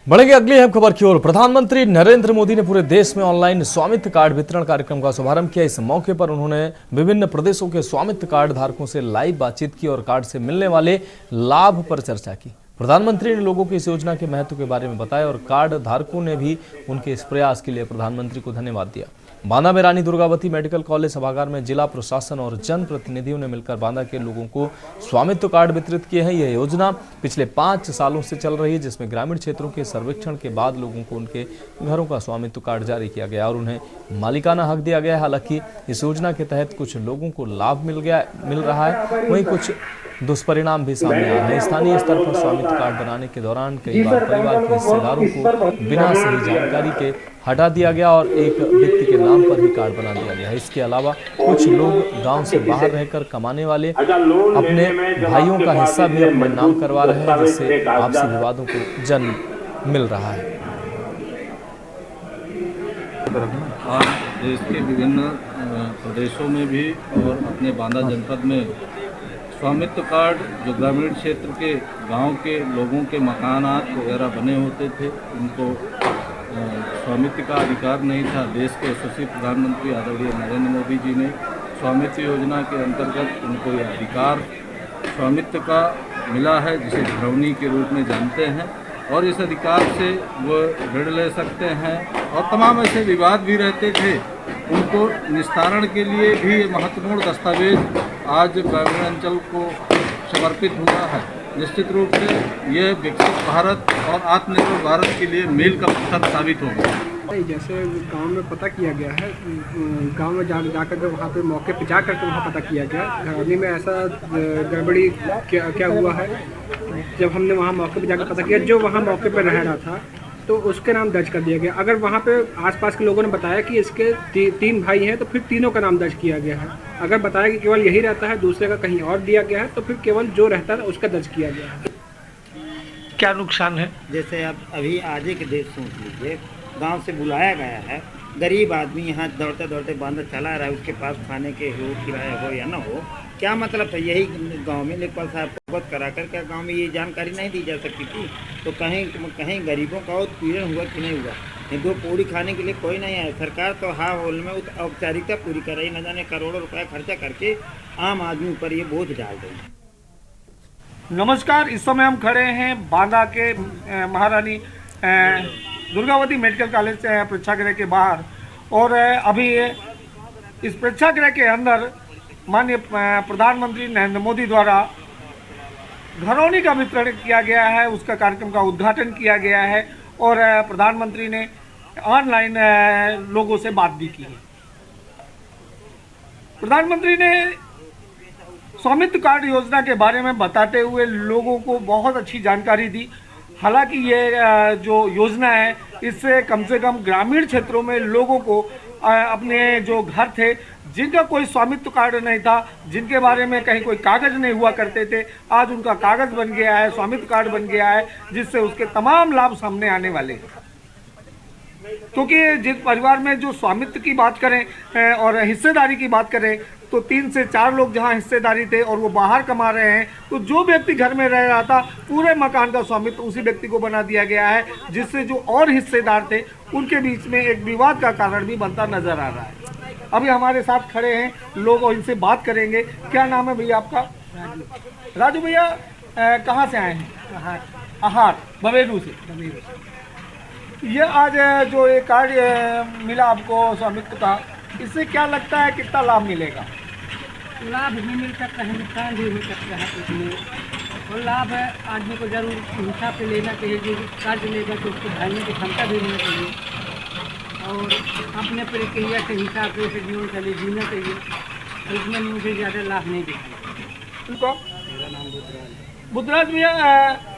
बढ़ेंगे अगली अहम खबर की ओर। प्रधानमंत्री नरेंद्र मोदी ने पूरे देश में ऑनलाइन स्वामित्व कार्ड वितरण कार्यक्रम का शुभारंभ किया। इस मौके पर उन्होंने विभिन्न प्रदेशों के स्वामित्व कार्ड धारकों से लाइव बातचीत की और कार्ड से मिलने वाले लाभ पर चर्चा की। प्रधानमंत्री ने लोगों को इस योजना के महत्व के बारे में बताया और कार्ड धारकों ने भी उनके इस प्रयास के लिए प्रधानमंत्री को धन्यवाद दिया। बांदा में रानी दुर्गावती मेडिकल कॉलेज सभागार में जिला प्रशासन और जन प्रतिनिधियों ने मिलकर बांदा के लोगों को स्वामित्व कार्ड वितरित किए हैं। यह योजना पिछले 5 सालों से चल रही है, जिसमें ग्रामीण क्षेत्रों के सर्वेक्षण के बाद लोगों को उनके घरों का स्वामित्व कार्ड जारी किया गया और उन्हें मालिकाना हक दिया गया। हालांकि इस योजना के तहत कुछ लोगों को लाभ मिल रहा है, वहीं कुछ दुष्परिणाम भी सामने आ रहे हैं। स्थानीय स्तर पर स्वामित्व कार्ड बनाने के दौरान कई बार परिवार के हिस्सेदारों को बिना सही जानकारी के हटा दिया गया और एक व्यक्ति के नाम पर ही कार्ड बना दिया गया है। इसके अलावा कुछ लोग गांव से बाहर रहकर कमाने वाले अपने भाइयों का हिस्सा भी अपने नाम करवा रहे हैं, जिससे आपसी विवादों को जन्म मिल रहा है। आज देश के विभिन्न प्रदेशों में भी और अपने बांदा जनपद में स्वामित्व कार्ड जो ग्रामीण क्षेत्र के गांव के लोगों के मकानात वगैरह बने होते थे, उनको स्वामित्व का अधिकार नहीं था। देश के यशस्वी प्रधानमंत्री आदरणीय नरेंद्र मोदी जी ने स्वामित्व योजना के अंतर्गत उनको यह अधिकार स्वामित्व का मिला है, जिसे घरौनी के रूप में जानते हैं, और इस अधिकार से वो ऋण ले सकते हैं। और तमाम ऐसे विवाद भी रहते थे, उनको निस्तारण के लिए भी महत्वपूर्ण दस्तावेज आज ग्रामीण अंचल को समर्पित हुआ है। निश्चित रूप से ये विकसित भारत और आत्मनिर्भर भारत के लिए मील का पत्थर साबित होगा। जैसे गांव में पता किया गया है, गांव में जाकर के वहाँ पे मौके पे जा करके वहाँ पता किया गया, घरौनी में ऐसा गड़बड़ी क्या हुआ है। जब हमने वहाँ मौके पे जाकर पता किया, जो वहाँ मौके पे रह रहा था तो उसके नाम दर्ज कर दिया गया। अगर वहाँ पे आसपास के लोगों ने बताया कि इसके तीन भाई हैं तो फिर तीनों का नाम दर्ज किया गया है। अगर बताया कि केवल यही रहता है, दूसरे का कहीं और दिया गया है, तो फिर केवल जो रहता है उसका दर्ज किया गया है। क्या नुकसान है? जैसे आप अभी आज के देश सोच लीजिए, गांव से बुलाया गया है, गरीब आदमी यहाँ दौड़ते दौड़ते बांधा चला रहा है, उसके पास खाने के हो, किराया हो या ना हो, क्या मतलब है? यही गांव में लेखपाल साहब को अवगत करा कर क्या गांव में ये जानकारी नहीं दी जा सकती थी? तो कहीं गरीबों का उत्पीड़न हुआ कि नहीं हुआ? ये दो पूरी खाने के लिए कोई नहीं है। सरकार तो हाँ होल में औपचारिकता पूरी कर रही, न जाने करोड़ों रुपया खर्चा करके आम आदमी ऊपर ये बोझ डाल रही। नमस्कार, इस समय हम खड़े हैं बांदा के महारानी दुर्गावती मेडिकल कॉलेज प्रेक्षागृह के बाहर, और अभी इस प्रेक्षागृह के अंदर माननीय प्रधानमंत्री नरेंद्र मोदी द्वारा घरौनी का वितरण किया गया है, उसका कार्यक्रम का उद्घाटन किया गया है, और प्रधानमंत्री ने ऑनलाइन लोगों से बात भी की है। प्रधानमंत्री ने स्वामित्व कार्ड योजना के बारे में बताते हुए लोगों को बहुत अच्छी जानकारी दी। हालांकि ये जो योजना है, इससे कम से कम ग्रामीण क्षेत्रों में लोगों को अपने जो घर थे, जिनका कोई स्वामित्व कार्ड नहीं था, जिनके बारे में कहीं कोई कागज नहीं हुआ करते थे, आज उनका कागज बन गया है, स्वामित्व कार्ड बन गया है, जिससे उसके तमाम लाभ सामने आने वाले हैं। क्योंकि जिस परिवार में जो स्वामित्व की बात करें और हिस्सेदारी की बात करें, तो 3 से 4 लोग जहां हिस्सेदारी थे और वो बाहर कमा रहे हैं, तो जो व्यक्ति घर में रह रहा था, पूरे मकान का स्वामित्व उसी व्यक्ति को बना दिया गया है, जिससे जो और हिस्सेदार थे उनके बीच में एक विवाद का कारण भी बनता नजर आ रहा है। अभी हमारे साथ खड़े हैं लोग और इनसे बात करेंगे। क्या नाम है भैया आपका? राजू भैया, कहाँ से आए हैं? आहार बवेरू से। ये आज जो ये कार्ड मिला आपको स्वामित्व का, इससे क्या लगता है कितना लाभ मिलेगा? लाभ भी मिल सकता है, नुकसान भी हो सकता है इसमें। और लाभ है, आदमी को जरूर हिसाब से लेना चाहिए। जो कार्ड लेगा तो उसको ढालने की क्षमता भी होनी चाहिए, और अपने प्रक्रिया के हिसाब से उसे जीवन के लिए जीना चाहिए। तो इसमें मुझे ज़्यादा लाभ नहीं दिखा। उनको मेरा नाम बुद्धराज भैया,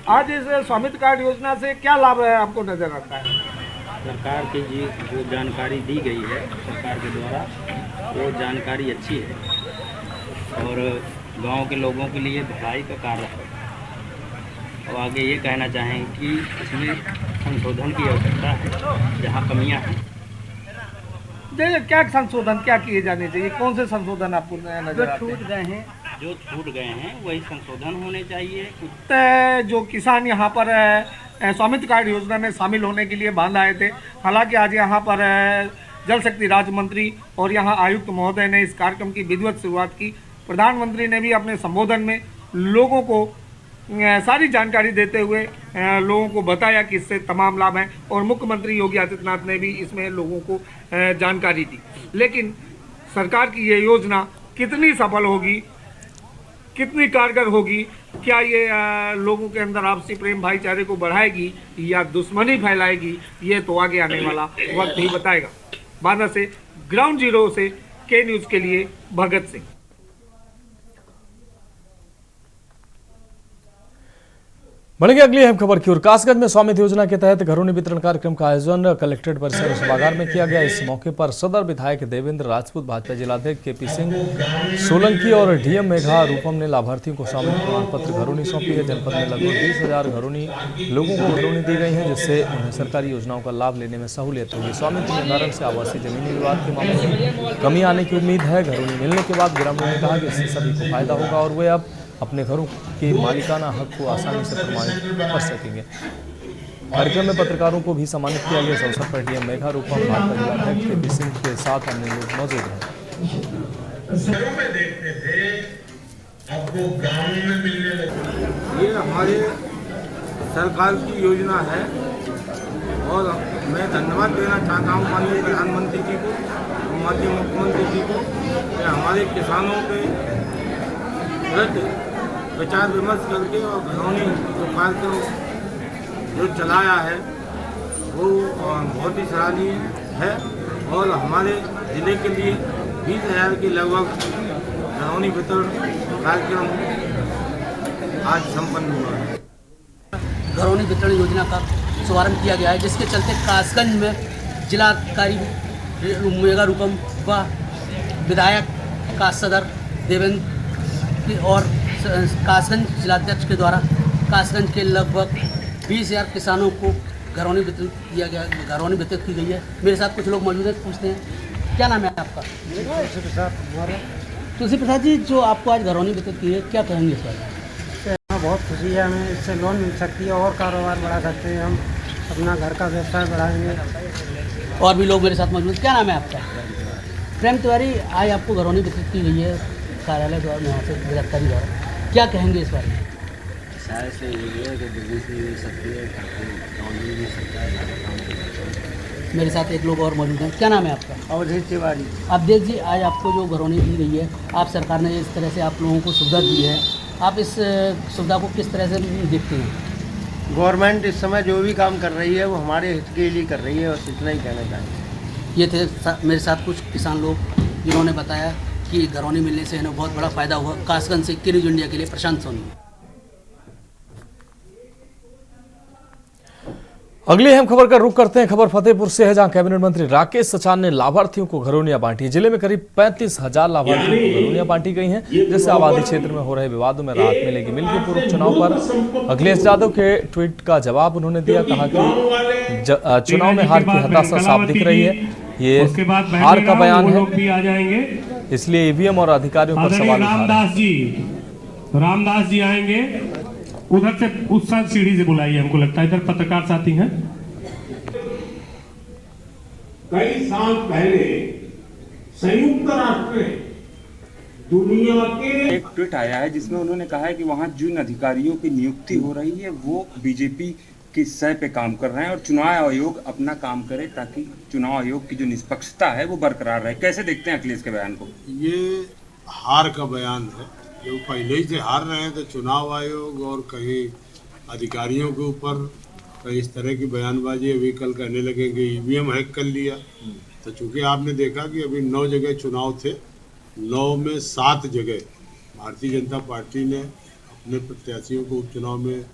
आज इस स्वामित्व कार्ड योजना से क्या लाभ है आपको नजर आता है? सरकार की जो जानकारी दी गई है सरकार के द्वारा, वो जानकारी अच्छी है और गांव के लोगों के लिए भलाई का कार्य है। और आगे ये कहना चाहेंगे कि इसमें संशोधन की आवश्यकता है, जहाँ कमियाँ हैं। देखिए, क्या संशोधन क्या किए जाने चाहिए? कौन से संशोधन आपको नजर आते हैं? जो छूट गए हैं वही संशोधन होने चाहिए। जो किसान यहाँ पर स्वामित्व कार्ड योजना में शामिल होने के लिए बांध आए थे, हालांकि आज यहाँ पर जल शक्ति राज्य मंत्री और यहाँ आयुक्त महोदय ने इस कार्यक्रम की विधिवत शुरुआत की। प्रधानमंत्री ने भी अपने संबोधन में लोगों को सारी जानकारी देते हुए लोगों को बताया कि इससे तमाम लाभ हैं, और मुख्यमंत्री योगी आदित्यनाथ ने भी इसमें लोगों को जानकारी दी। लेकिन सरकार की ये योजना कितनी सफल होगी, कितनी कारगर होगी, क्या ये लोगों के अंदर आपसी प्रेम भाईचारे को बढ़ाएगी या दुश्मनी फैलाएगी, ये तो आगे आने वाला वक्त ही बताएगा। बांदा से ग्राउंड जीरो से के न्यूज़ के लिए भगत सिंह। बढ़ेंगे अगली अहम खबर की ओर। कासगंज में स्वामित्व योजना के तहत घरौनी वितरण कार्यक्रम का आयोजन कलेक्ट्रेट परिसर सभागार में किया गया। इस मौके पर सदर विधायक देवेंद्र राजपूत, भाजपा जिलाध्यक्ष केपी सिंह सोलंकी और डीएम मेघा रूपम ने लाभार्थियों को स्वामित्व प्रमाण पत्र घरौनी सौंपी है। जनपद में लगभग 20,000 घरौनी लोगों को घरौनी दी गई है, जिससे उन्हें सरकारी योजनाओं का लाभ लेने में सहूलियत होगी। स्वामित्व निर्धारण से आवासीय जमीनी विवाद के मामले में कमी आने की उम्मीद है। घरौनी मिलने के बाद ग्रामीणों ने कहा कि इससे सभी को फायदा होगा और वे अब अपने घरों के मालिकाना हक को आसानी से प्रमाणित कर सकेंगे। कार्यक्रम में पत्रकारों को भी सम्मानित किया गया। इस अवसर पर डीएम मेघा रूपम, भाजपा जिलाध्यक्ष केपी सिंह के साथ अन्य लोग मौजूद रहे। शहरों में देखते थे, अब वो गाँव में मिलने लगे। ये हमारे सरकार की योजना है और मैं धन्यवाद देना चाहता हूँ माननीय प्रधानमंत्री जी को, माननीय मुख्यमंत्री जी को, कि हमारे किसानों के प्रति विचार विमर्श करके और घरौनी जो कार्यक्रम जो चलाया है वो बहुत ही सराहनीय है और हमारे ज़िले के लिए 20,000 के लगभग घरौनी वितरण कार्यक्रम आज संपन्न हुआ है। घरौनी वितरण योजना का शुभारंभ किया गया है, जिसके चलते कासगंज में जिलाधिकारी मेघा रूपम व विधायक कास सदर देवेंद्र और कासगंज जिलाध्यक्ष के द्वारा कासगंज के लगभग 20,000 किसानों को घरौनी वितरित किया गया, घरौनी वितरित की गई है। मेरे साथ कुछ लोग मौजूद हैं, पूछते हैं क्या नाम है आपका? तुलसी प्रसाद जी, जो आपको आज घरौनी वितरित की है, क्या कहेंगे इस बारे में? बहुत खुशी है, हमें इससे लोन मिल सकती है और कारोबार बढ़ा सकते हैं, हम अपना घर का व्यवसाय बढ़ाएंगे। और भी लोग मेरे साथ मौजूद। क्या नाम है आपका? प्रेम तिवारी, आज आपको घरौनी वितरित की गई है कार्यालय द्वारा, यहाँ से जिलाधिकारी द्वारा, क्या कहेंगे इस बारे में? शायद से ये है कि बिजनेस भी मिल सकती है, लोन भी मिल सकता है, ज़्यादा काम भी कर सकते हैं। मेरे साथ एक लोग और मौजूद हैं। क्या नाम है आपका? अवधेश तिवारी। अवधेश जी, आज आपको जो घरौनी दी गई है, आप सरकार ने इस तरह से आप लोगों को सुविधा दी है, आप इस सुविधा को किस तरह से देखते हैं? गवर्नमेंट इस समय जो भी काम कर रही है वो हमारे हित के लिए कर रही है, बस इतना ही कहना चाहेंगे। ये थे मेरे साथ कुछ किसान लोग जिन्होंने बताया कि घरौनी मिलने से इन्हें बहुत बड़ा फायदा हुआ। कासगंज से के न्यूज इंडिया के लिए प्रशांत सोनी। अगली अहम खबर का रुख करते हैं। खबर फतेहपुर से है, जहां कैबिनेट मंत्री राकेश सचान ने लाभार्थियों को घरौनियां बांटी। जिले में करीब 35,000 लाभार्थियों को घरौनियां बांटी गई हैं, जिससे आबादी क्षेत्र में हो रहे विवादों में राहत मिलेगी। मिलके उपचुनाव पर अखिलेश यादव के ट्वीट का जवाब उन्होंने दिया, कहा कि चुनाव में हार की हताशा साफ दिख रही है। ये हार का बयान है, इसलिए ईवीएम और अधिकारियों पर सवाल रामदास जी आएंगे, उधर से उस साथ सीढ़ी से बुलाइए, हमको लगता है इधर पत्रकार साथी हैं। कई साल पहले संयुक्त राष्ट्र दुनिया के एक ट्वीट आया है जिसमें उन्होंने कहा है कि वहां जिन अधिकारियों की नियुक्ति हो रही है वो बीजेपी की सह पे काम कर रहे हैं और चुनाव आयोग अपना काम करे ताकि चुनाव आयोग की जो निष्पक्षता है वो बरकरार रहे। कैसे देखते हैं अखिलेश के बयान को? ये हार का बयान है, जो पहले ही से हार रहे हैं, तो चुनाव आयोग और कहीं अधिकारियों के ऊपर कहीं इस तरह की बयानबाजी अभी कल कहने लगेंगे ईवीएम हैक कर लिया। तो चूंकि आपने देखा कि अभी 9 जगह चुनाव थे, 9 में 7 जगह भारतीय जनता पार्टी ने अपने प्रत्याशियों को उपचुनाव में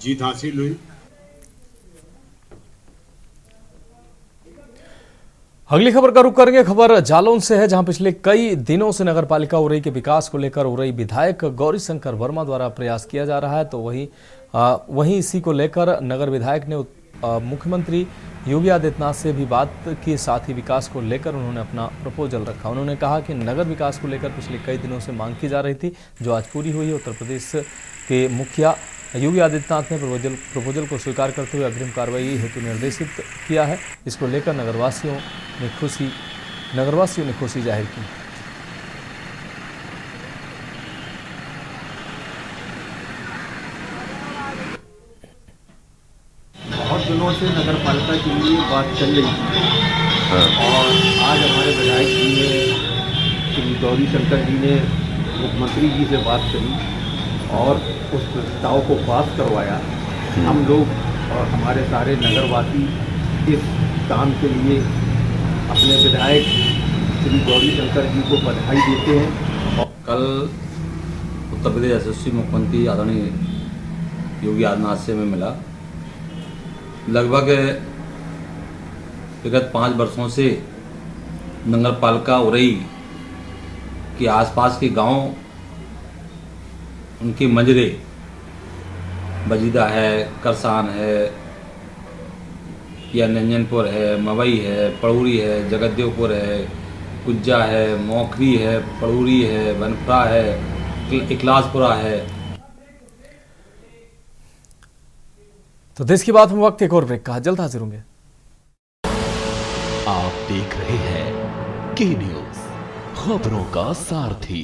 जीत हासिल हुई। अगली खबर का रुख करेंगे। खबर जालौन से है, जहां पिछले कई दिनों से नगरपालिका उरई के विकास को लेकर उरई विधायक गौरीशंकर वर्मा द्वारा प्रयास किया जा रहा है। तो वहीं इसी को लेकर नगर विधायक ने मुख्यमंत्री योगी आदित्यनाथ से भी बात की, साथ ही विकास को लेकर उन्होंने अपना प्रपोजल रखा। उन्होंने कहा कि नगर विकास को लेकर पिछले कई दिनों से मांग की जा रही थी, जो आज पूरी हुई है। उत्तर प्रदेश के मुखिया योगी आदित्यनाथ ने प्रपोजल को स्वीकार करते हुए अग्रिम कार्रवाई हेतु निर्देशित किया है। इसको लेकर नगरवासियों ने खुशी जाहिर की। बहुत दिनों से नगर पालिका के लिए बात चल रही थी और आज हमारे विधायक जी ने, श्री गौरीशंकर जी ने मुख्यमंत्री जी से बात करी और उस प्रस्ताव को पास करवाया। हम लोग और हमारे सारे नगरवासी इस काम के लिए अपने विधायक श्री गौरीशंकर जी को बधाई देते हैं। कल उत्तर प्रदेश यशस्वी मुख्यमंत्री आदरणीय योगी आदित्यनाथ से मैं मिला। लगभग विगत 5 वर्षों से नगर पालिका उरई के आसपास के गांव, उनकी मंजरे बजीदा है, करसान है या नंजनपुर है, मवई है, पड़ूरी है, जगतदेवपुर है, कुज्जा है, मोखरी है, पड़ूरी है, बनपुरा है, इकलासपुरा है। तो देश की बात में वक्त एक और ब्रेक का, जल्द हाजिर होंगे। आप देख रहे हैं के न्यूज, खबरों का सारथी।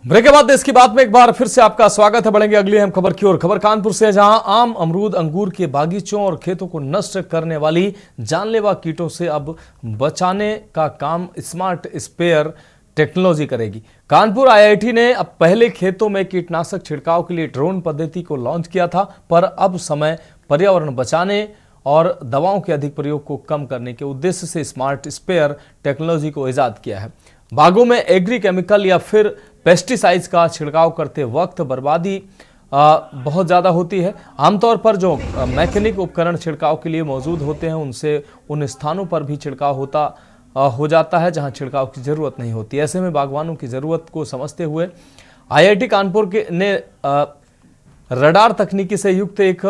ब्रेक के बाद देश की बात में एक बार फिर से आपका स्वागत है। बढ़ेंगे अगली अहम खबर की ओर। खबर कानपुर से है, जहां आम, अमरूद, अंगूर के बागीचों और खेतों को नष्ट करने वाली जानलेवा कीटों से अब बचाने का काम स्मार्ट स्प्रेयर टेक्नोलॉजी करेगी। कानपुर आईआईटी ने अब पहले खेतों में कीटनाशक छिड़काव के लिए ड्रोन पद्धति को लॉन्च किया था, पर अब समय पर्यावरण बचाने और दवाओं के अधिक प्रयोग को कम करने के उद्देश्य से स्मार्ट स्प्रेयर टेक्नोलॉजी को इजाद किया है। बागों में एग्री केमिकल या फिर पेस्टिसाइड्स का छिड़काव करते वक्त बर्बादी बहुत ज़्यादा होती है। आमतौर पर जो मैकेनिक उपकरण छिड़काव के लिए मौजूद होते हैं, उनसे उन स्थानों पर भी छिड़काव हो जाता है जहां छिड़काव की ज़रूरत नहीं होती। ऐसे में बागवानों की ज़रूरत को समझते हुए आईआईटी कानपुर ने रडार तकनीकी से युक्त एक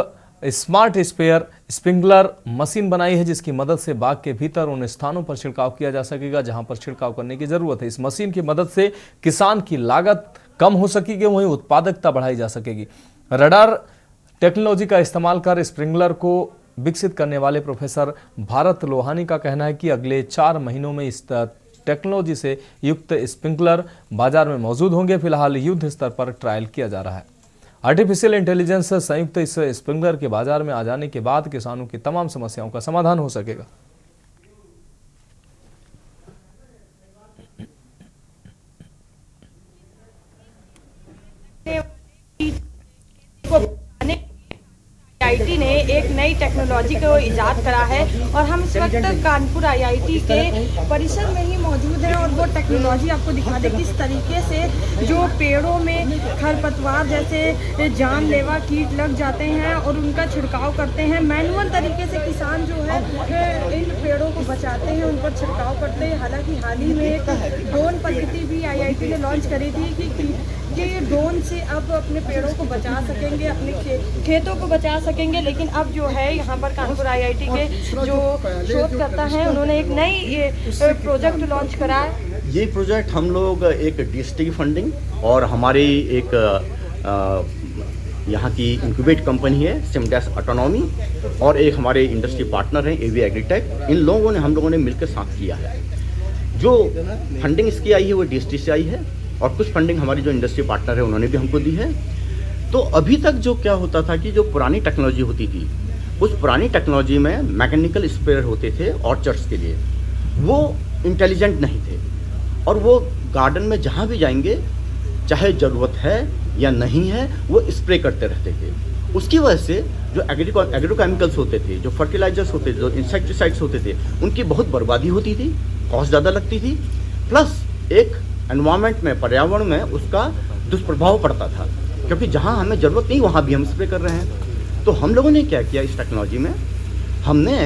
स्मार्ट स्प्रिंकलर मशीन बनाई है, जिसकी मदद से बाग के भीतर उन स्थानों पर छिड़काव किया जा सकेगा जहां पर छिड़काव करने की जरूरत है। इस मशीन की मदद से किसान की लागत कम हो सकेगी, वहीं उत्पादकता बढ़ाई जा सकेगी। रडार टेक्नोलॉजी का इस्तेमाल कर स्प्रिंकलर को विकसित करने वाले प्रोफेसर भारत लोहानी का कहना है कि अगले 4 महीनों में इस टेक्नोलॉजी से युक्त स्प्रिंकलर बाजार में मौजूद होंगे। फिलहाल युद्ध स्तर पर ट्रायल किया जा रहा है। आर्टिफिशियल इंटेलिजेंस संयुक्त इस स्प्रिंकलर के बाजार में आ जाने के बाद किसानों की तमाम समस्याओं का समाधान हो सकेगा। आईआईटी ने एक नई टेक्नोलॉजी को इजाद करा है और हम इस वक्त कानपुर आईआईटी के परिसर में ही मौजूद हैं और वो टेक्नोलॉजी आपको दिखा दे किस तरीके से जो पेड़ों में खरपतवार जैसे जानलेवा कीट लग जाते हैं और उनका छिड़काव करते हैं। मैनुअल तरीके से किसान जो है इन पेड़ों को बचाते हैं, उन पर छिड़काव करते हैं। हालांकि हाल ही में एक ड्रोन पद्धति भी आईआईटी ने लॉन्च करी थी कि ड्रोन से अब अपने पेड़ों को बचा सकेंगे, अपने खेतों को बचा सकेंगे। लेकिन अब जो है यहाँ पर कानपुर आईआईटी के जो शोधकर्ता हैं, उन्होंने एक नई प्रोजेक्ट लॉन्च करा है। ये प्रोजेक्ट हम लोग एक डीएसटी फंडिंग और हमारी एक यहाँ की इंक्यूबेट कंपनी है सिमडेस ऑटोनॉमी और एक हमारे इंडस्ट्री पार्टनर हैं एवी एग्रीटेक, इन लोगों ने हम लोगों ने मिलकर साथ किया है। जो फंडिंग इसकी आई है वो डीएसटी से आई है और कुछ फंडिंग हमारी जो इंडस्ट्री पार्टनर है उन्होंने भी हमको दी है। तो अभी तक जो क्या होता था कि जो पुरानी टेक्नोलॉजी होती थी, उस पुरानी टेक्नोलॉजी में मैकेनिकल स्प्रेयर होते थे ऑर्चर्ड्स के लिए, वो इंटेलिजेंट नहीं थे और वो गार्डन में जहाँ भी जाएंगे, चाहे ज़रूरत है या नहीं है, वो स्प्रे करते रहते थे। उसकी वजह से जो एग्रोकेमिकल्स होते थे, जो फर्टिलाइजर्स होते थे, जो इंसेक्टिसाइड्स होते थे, उनकी बहुत बर्बादी होती थी, कॉस्ट ज़्यादा लगती थी, प्लस एक एनवायरनमेंट में, पर्यावरण में उसका दुष्प्रभाव पड़ता था, क्योंकि जहाँ हमें ज़रूरत नहीं वहाँ भी हम स्प्रे कर रहे हैं। तो हम लोगों ने क्या किया इस टेक्नोलॉजी में, हमने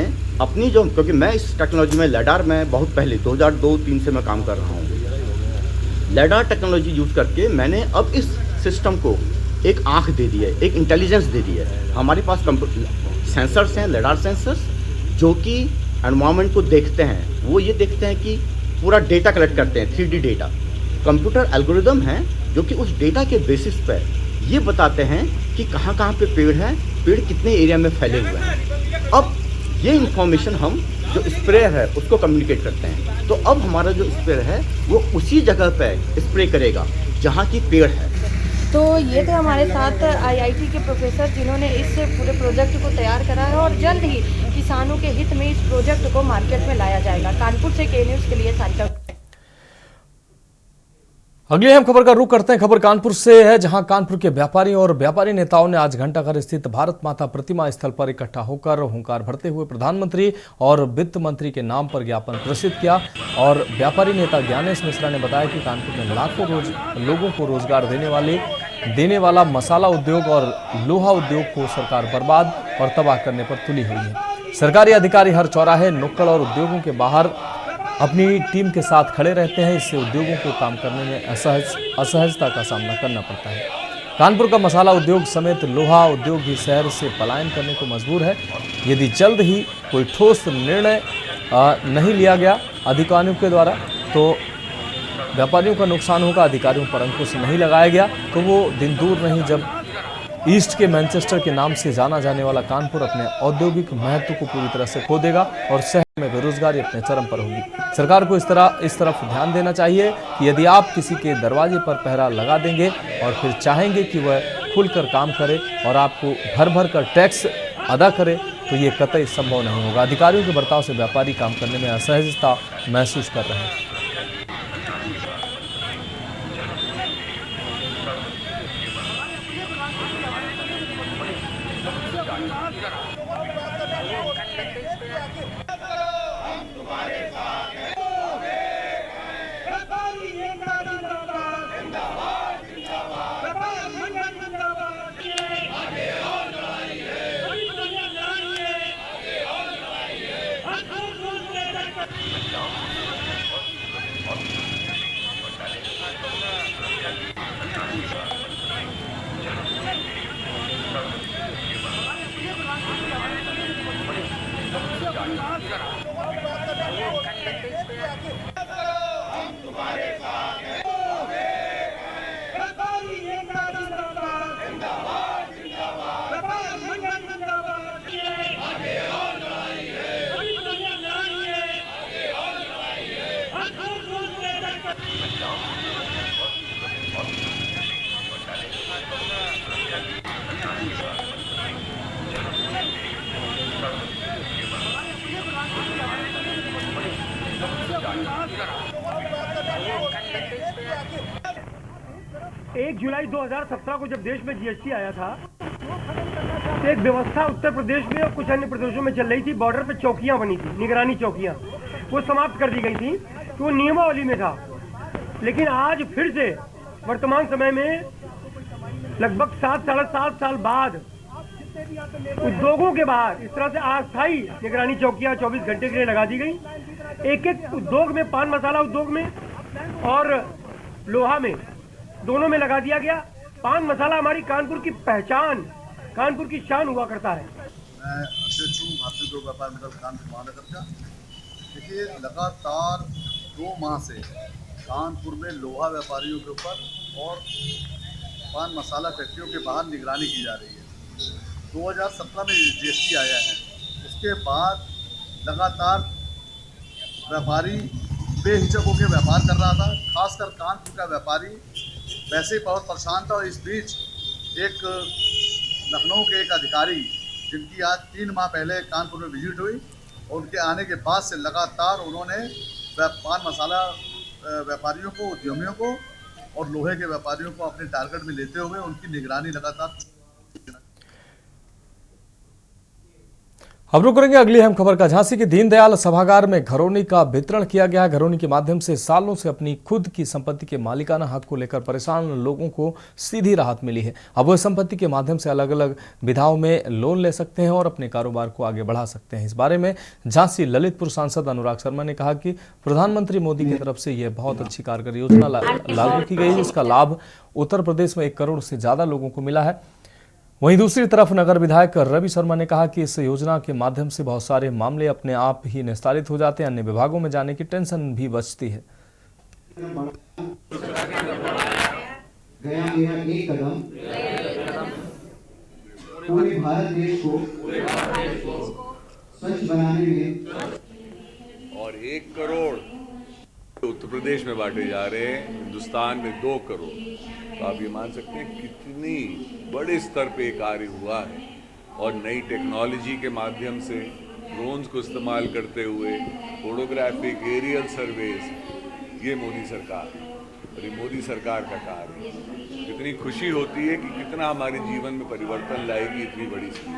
अपनी जो, क्योंकि मैं इस टेक्नोलॉजी में लेडार में बहुत पहले 2002-03 से मैं काम कर रहा हूँ, लेडार टेक्नोलॉजी यूज़ करके मैंने अब इस सिस्टम को एक आँख दे दी है, एक इंटेलिजेंस दे दी है। हमारे पास सेंसर्स हैं, लेडार सेंसर्स, जो कि एनवायरनमेंट को देखते हैं। वो ये देखते हैं कि पूरा डेटा कलेक्ट करते हैं, 3D डेटा। कंप्यूटर एल्गोरिदम हैं जो कि उस डेटा के बेसिस पर ये बताते हैं कि कहाँ कहाँ पे पेड़ हैं, पेड़ कितने एरिया में फैले हुए हैं। अब ये इंफॉर्मेशन हम जो स्प्रेयर है उसको कम्युनिकेट करते हैं। तो अब हमारा जो स्प्रेयर है वो उसी जगह पे स्प्रे करेगा जहाँ की पेड़ है। तो ये थे हमारे साथ आईआईटी के प्रोफेसर जिन्होंने इस पूरे प्रोजेक्ट को तैयार करा है और जल्द ही किसानों के हित में इस प्रोजेक्ट को मार्केट में लाया जाएगा। कानपुर से के न्यूज़ के लिए सारिका। अगली अहम खबर का रुख करते हैं। खबर कानपुर से है, जहां कानपुर के व्यापारी और व्यापारी नेताओं ने आज घंटाघर स्थित भारत माता प्रतिमा स्थल पर इकट्ठा होकर हुंकार भरते हुए प्रधानमंत्री और वित्त मंत्री के नाम पर ज्ञापन प्रस्तुत किया। और व्यापारी नेता ज्ञानेश मिश्रा ने बताया कि कानपुर में लाखों लोगों को रोजगार देने वाला मसाला उद्योग और लोहा उद्योग को सरकार बर्बाद और तबाह करने पर तुली हुई है। सरकारी अधिकारी हर चौराहे, नुक्कड़ और उद्योगों के बाहर अपनी टीम के साथ खड़े रहते हैं। इससे उद्योगों को काम करने में असहजता का सामना करना पड़ता है। कानपुर का मसाला उद्योग समेत लोहा उद्योग भी शहर से पलायन करने को मजबूर है। यदि जल्द ही कोई ठोस निर्णय नहीं लिया गया अधिकारियों के द्वारा तो व्यापारियों का नुकसान होगा। अधिकारियों पर अंकुश नहीं लगाया गया तो वो दिन दूर नहीं जब ईस्ट के मैनचेस्टर के नाम से जाना जाने वाला कानपुर अपने औद्योगिक महत्व को पूरी तरह से खो देगा और शहर में बेरोजगारी अपने चरम पर होगी। सरकार को इस तरफ ध्यान देना चाहिए कि यदि आप किसी के दरवाजे पर पहरा लगा देंगे और फिर चाहेंगे कि वह खुलकर काम करे और आपको भर कर टैक्स अदा करे तो ये कतई संभव नहीं होगा। अधिकारियों के बर्ताव से व्यापारी काम करने में असहजता महसूस कर रहे हैं। जुलाई 2017 को जब देश में जीएसटी आया था तो एक व्यवस्था उत्तर प्रदेश में और कुछ अन्य प्रदेशों में चल रही थी। बॉर्डर पे चौकियां बनी थी, निगरानी चौकियां, वो समाप्त कर दी गई थी। तो वो नियमावली में था। लेकिन आज फिर से वर्तमान समय में लगभग 7-7.5 साल बाद उद्योगों के बाहर इस तरह से अस्थायी निगरानी चौकियां 24 घंटे के लिए लगा दी गई। एक उद्योग में, पान मसाला उद्योग में और लोहा में, दोनों में लगा दिया गया। पान मसाला हमारी कानपुर की पहचान, कानपुर की शान हुआ करता है। मैं अध्यक्ष हूँ भारतीय उद्योग व्यापार मंडल कानपुर महानगर का। देखिए, लगातार 2 माह से कानपुर में लोहा व्यापारियों के ऊपर और पान मसाला फैक्ट्रियों के बाहर निगरानी की जा रही है। 2017 में जीएसटी आया है, उसके बाद लगातार व्यापारी बेहिचक होकर व्यापार कर रहा था। खासकर कानपुर का व्यापारी वैसे ही बहुत परेशान था। और इस बीच एक लखनऊ के एक अधिकारी जिनकी आज 3 माह पहले कानपुर में विजिट हुई और उनके आने के बाद से लगातार उन्होंने पान मसाला व्यापारियों को, उद्यमियों को और लोहे के व्यापारियों को अपने टारगेट में लेते हुए उनकी निगरानी लगातार। अब रुक करेंगे अगली अहम खबर का। झांसी के दीनदयाल सभागार में घरौनी का वितरण किया गया। घरौनी के माध्यम से सालों से अपनी खुद की संपत्ति के मालिकाना हक को लेकर परेशान लोगों को सीधी राहत मिली है। अब वह संपत्ति के माध्यम से अलग अलग विधाओं में लोन ले सकते हैं और अपने कारोबार को आगे बढ़ा सकते हैं। इस बारे में झांसी ललितपुर सांसद अनुराग शर्मा ने कहा कि प्रधानमंत्री मोदी की तरफ से यह बहुत अच्छी कारगर योजना लागू की गई है, जिसका लाभ उत्तर प्रदेश में 1 करोड़ से ज्यादा लोगों को मिला है। वहीं दूसरी तरफ नगर विधायक रवि शर्मा ने कहा कि इस योजना के माध्यम से बहुत सारे मामले अपने आप ही निस्तारित हो जाते हैं, अन्य विभागों में जाने की टेंशन भी बचती है। एक कदम पूरे भारत देश को स्वच्छ बनाने में और 1 करोड़ उत्तर प्रदेश में बांटे जा रहे हैं, हिंदुस्तान में 2 करोड़। तो आप ये मान सकते हैं कितनी बड़े स्तर पे कार्य हुआ है। और नई टेक्नोलॉजी के माध्यम से ड्रोन्स को इस्तेमाल करते हुए फोटोग्राफिक एरियल सर्वेस, ये मोदी सरकार और ये मोदी सरकार का कार्य है। कितनी खुशी होती है कि कितना हमारे जीवन में परिवर्तन लाएगी इतनी बड़ी स्कीम।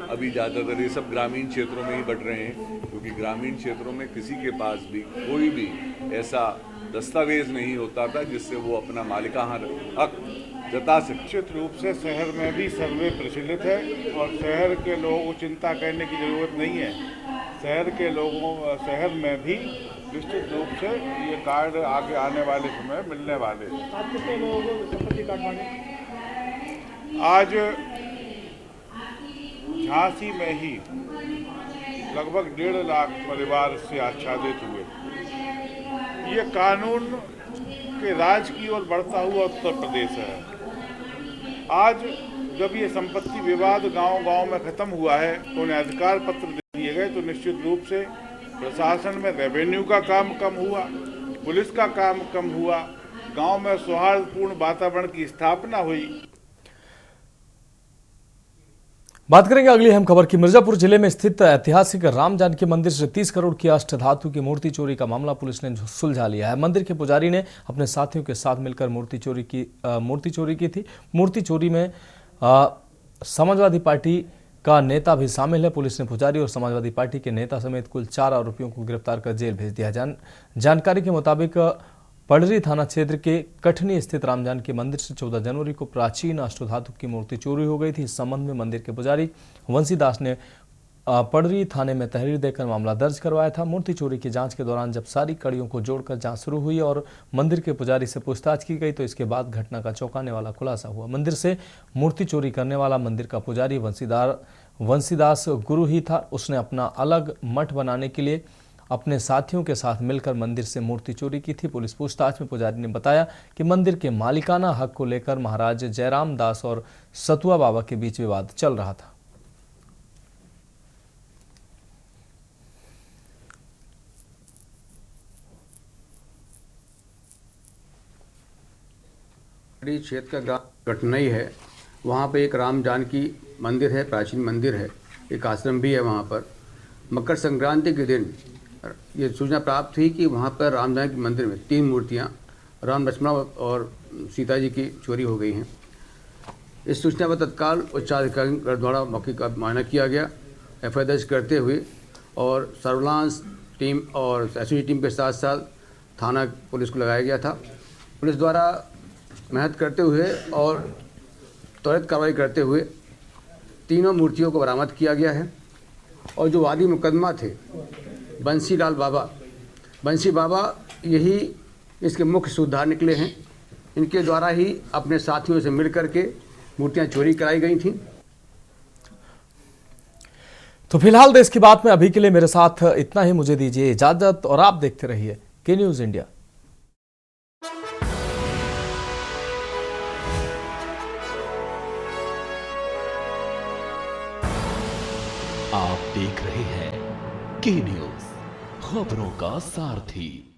अभी ज़्यादातर ये सब ग्रामीण क्षेत्रों में ही बट रहे हैं, क्योंकि ग्रामीण क्षेत्रों में किसी के पास भी कोई भी ऐसा दस्तावेज नहीं होता था जिससे वो अपना मालिकाना हक जता सके। निश्चित रूप से शहर में भी सर्वे प्रचलित है और शहर के लोगों को चिंता करने की जरूरत नहीं है। शहर के लोगों, शहर में भी निश्चित रूप से ये कार्ड आगे आने वाले समय मिलने वाले हैं। आज कितने लोगों को संपत्ति कार्ड मांगे? आज झांसी में ही लगभग 1.5 लाख परिवार से आच्छादित हुए। ये कानून के राज की ओर बढ़ता हुआ उत्तर प्रदेश है। आज जब ये संपत्ति विवाद गांव-गांव में खत्म हुआ है तो उन्हें अधिकार पत्र दिए गए, तो निश्चित रूप से प्रशासन में रेवेन्यू का काम कम हुआ, पुलिस का काम कम हुआ, गांव में सौहार्दपूर्ण वातावरण की स्थापना हुई। बात करेंगे अगली अहम खबर की। मिर्जापुर जिले में स्थित ऐतिहासिक राम जानकी मंदिर से 30 करोड़ की अष्टधातु की मूर्ति चोरी का मामला पुलिस ने सुलझा लिया है। मंदिर के पुजारी ने अपने साथियों के साथ मिलकर मूर्ति चोरी की थी। मूर्ति चोरी में समाजवादी पार्टी का नेता भी शामिल है। पुलिस ने पुजारी और समाजवादी पार्टी के नेता समेत कुल 4 आरोपियों को गिरफ्तार कर जेल भेज दिया। जानकारी के मुताबिक पडरी थाना क्षेत्र के कठनी स्थित राम जानकी मंदिर से 14 जनवरी को प्राचीन अष्टधातु की मूर्ति चोरी हो गई थी। इस संबंध में मंदिर के पुजारी वंशी दास ने पडरी थाने में तहरीर देकर मामला दर्ज करवाया था। मूर्ति चोरी की जांच के दौरान जब सारी कड़ियों को जोड़कर जांच शुरू हुई और मंदिर के पुजारी से पूछताछ की गई तो इसके बाद घटना का चौंकाने वाला खुलासा हुआ। मंदिर से मूर्ति चोरी करने वाला मंदिर का पुजारी वंशीदास गुरु ही था। उसने अपना अलग मठ बनाने के लिए अपने साथियों के साथ मिलकर मंदिर से मूर्ति चोरी की थी। पुलिस पूछताछ में पुजारी ने बताया कि मंदिर के मालिकाना हक को लेकर महाराज जयराम दास और सतुआ बाबा के बीच विवाद चल रहा था। क्षेत्र का गाँव कटनई है, वहाँ पे एक राम जानकी मंदिर है, प्राचीन मंदिर है, एक आश्रम भी है वहाँ पर। मकर संक्रांति के दिन ये सूचना प्राप्त हुई कि वहाँ पर राम जानकी मंदिर में 3 मूर्तियाँ राम लक्ष्मण और सीता जी की चोरी हो गई हैं। इस सूचना पर तत्काल उच्चाधिकारी द्वारा मौके का मुआयना किया गया, एफआईआर दर्ज करते हुए और सर्विलांस टीम और एसओजी टीम के साथ साथ थाना पुलिस को लगाया गया था। पुलिस द्वारा मेहनत करते हुए और त्वरित कार्रवाई करते हुए तीनों मूर्तियों को बरामद किया गया है। और जो वादी मुकदमा थे बंसी बाबा यही इसके मुख्य सूत्रधार निकले हैं। इनके द्वारा ही अपने साथियों से मिल करके मूर्तियां चोरी कराई गई थीं। तो फिलहाल देश की बात में अभी के लिए मेरे साथ इतना ही। मुझे दीजिए इजाजत और आप देखते रहिए के न्यूज़ इंडिया। आप देख रहे हैं के न्यूज़, खबरों का सारथी।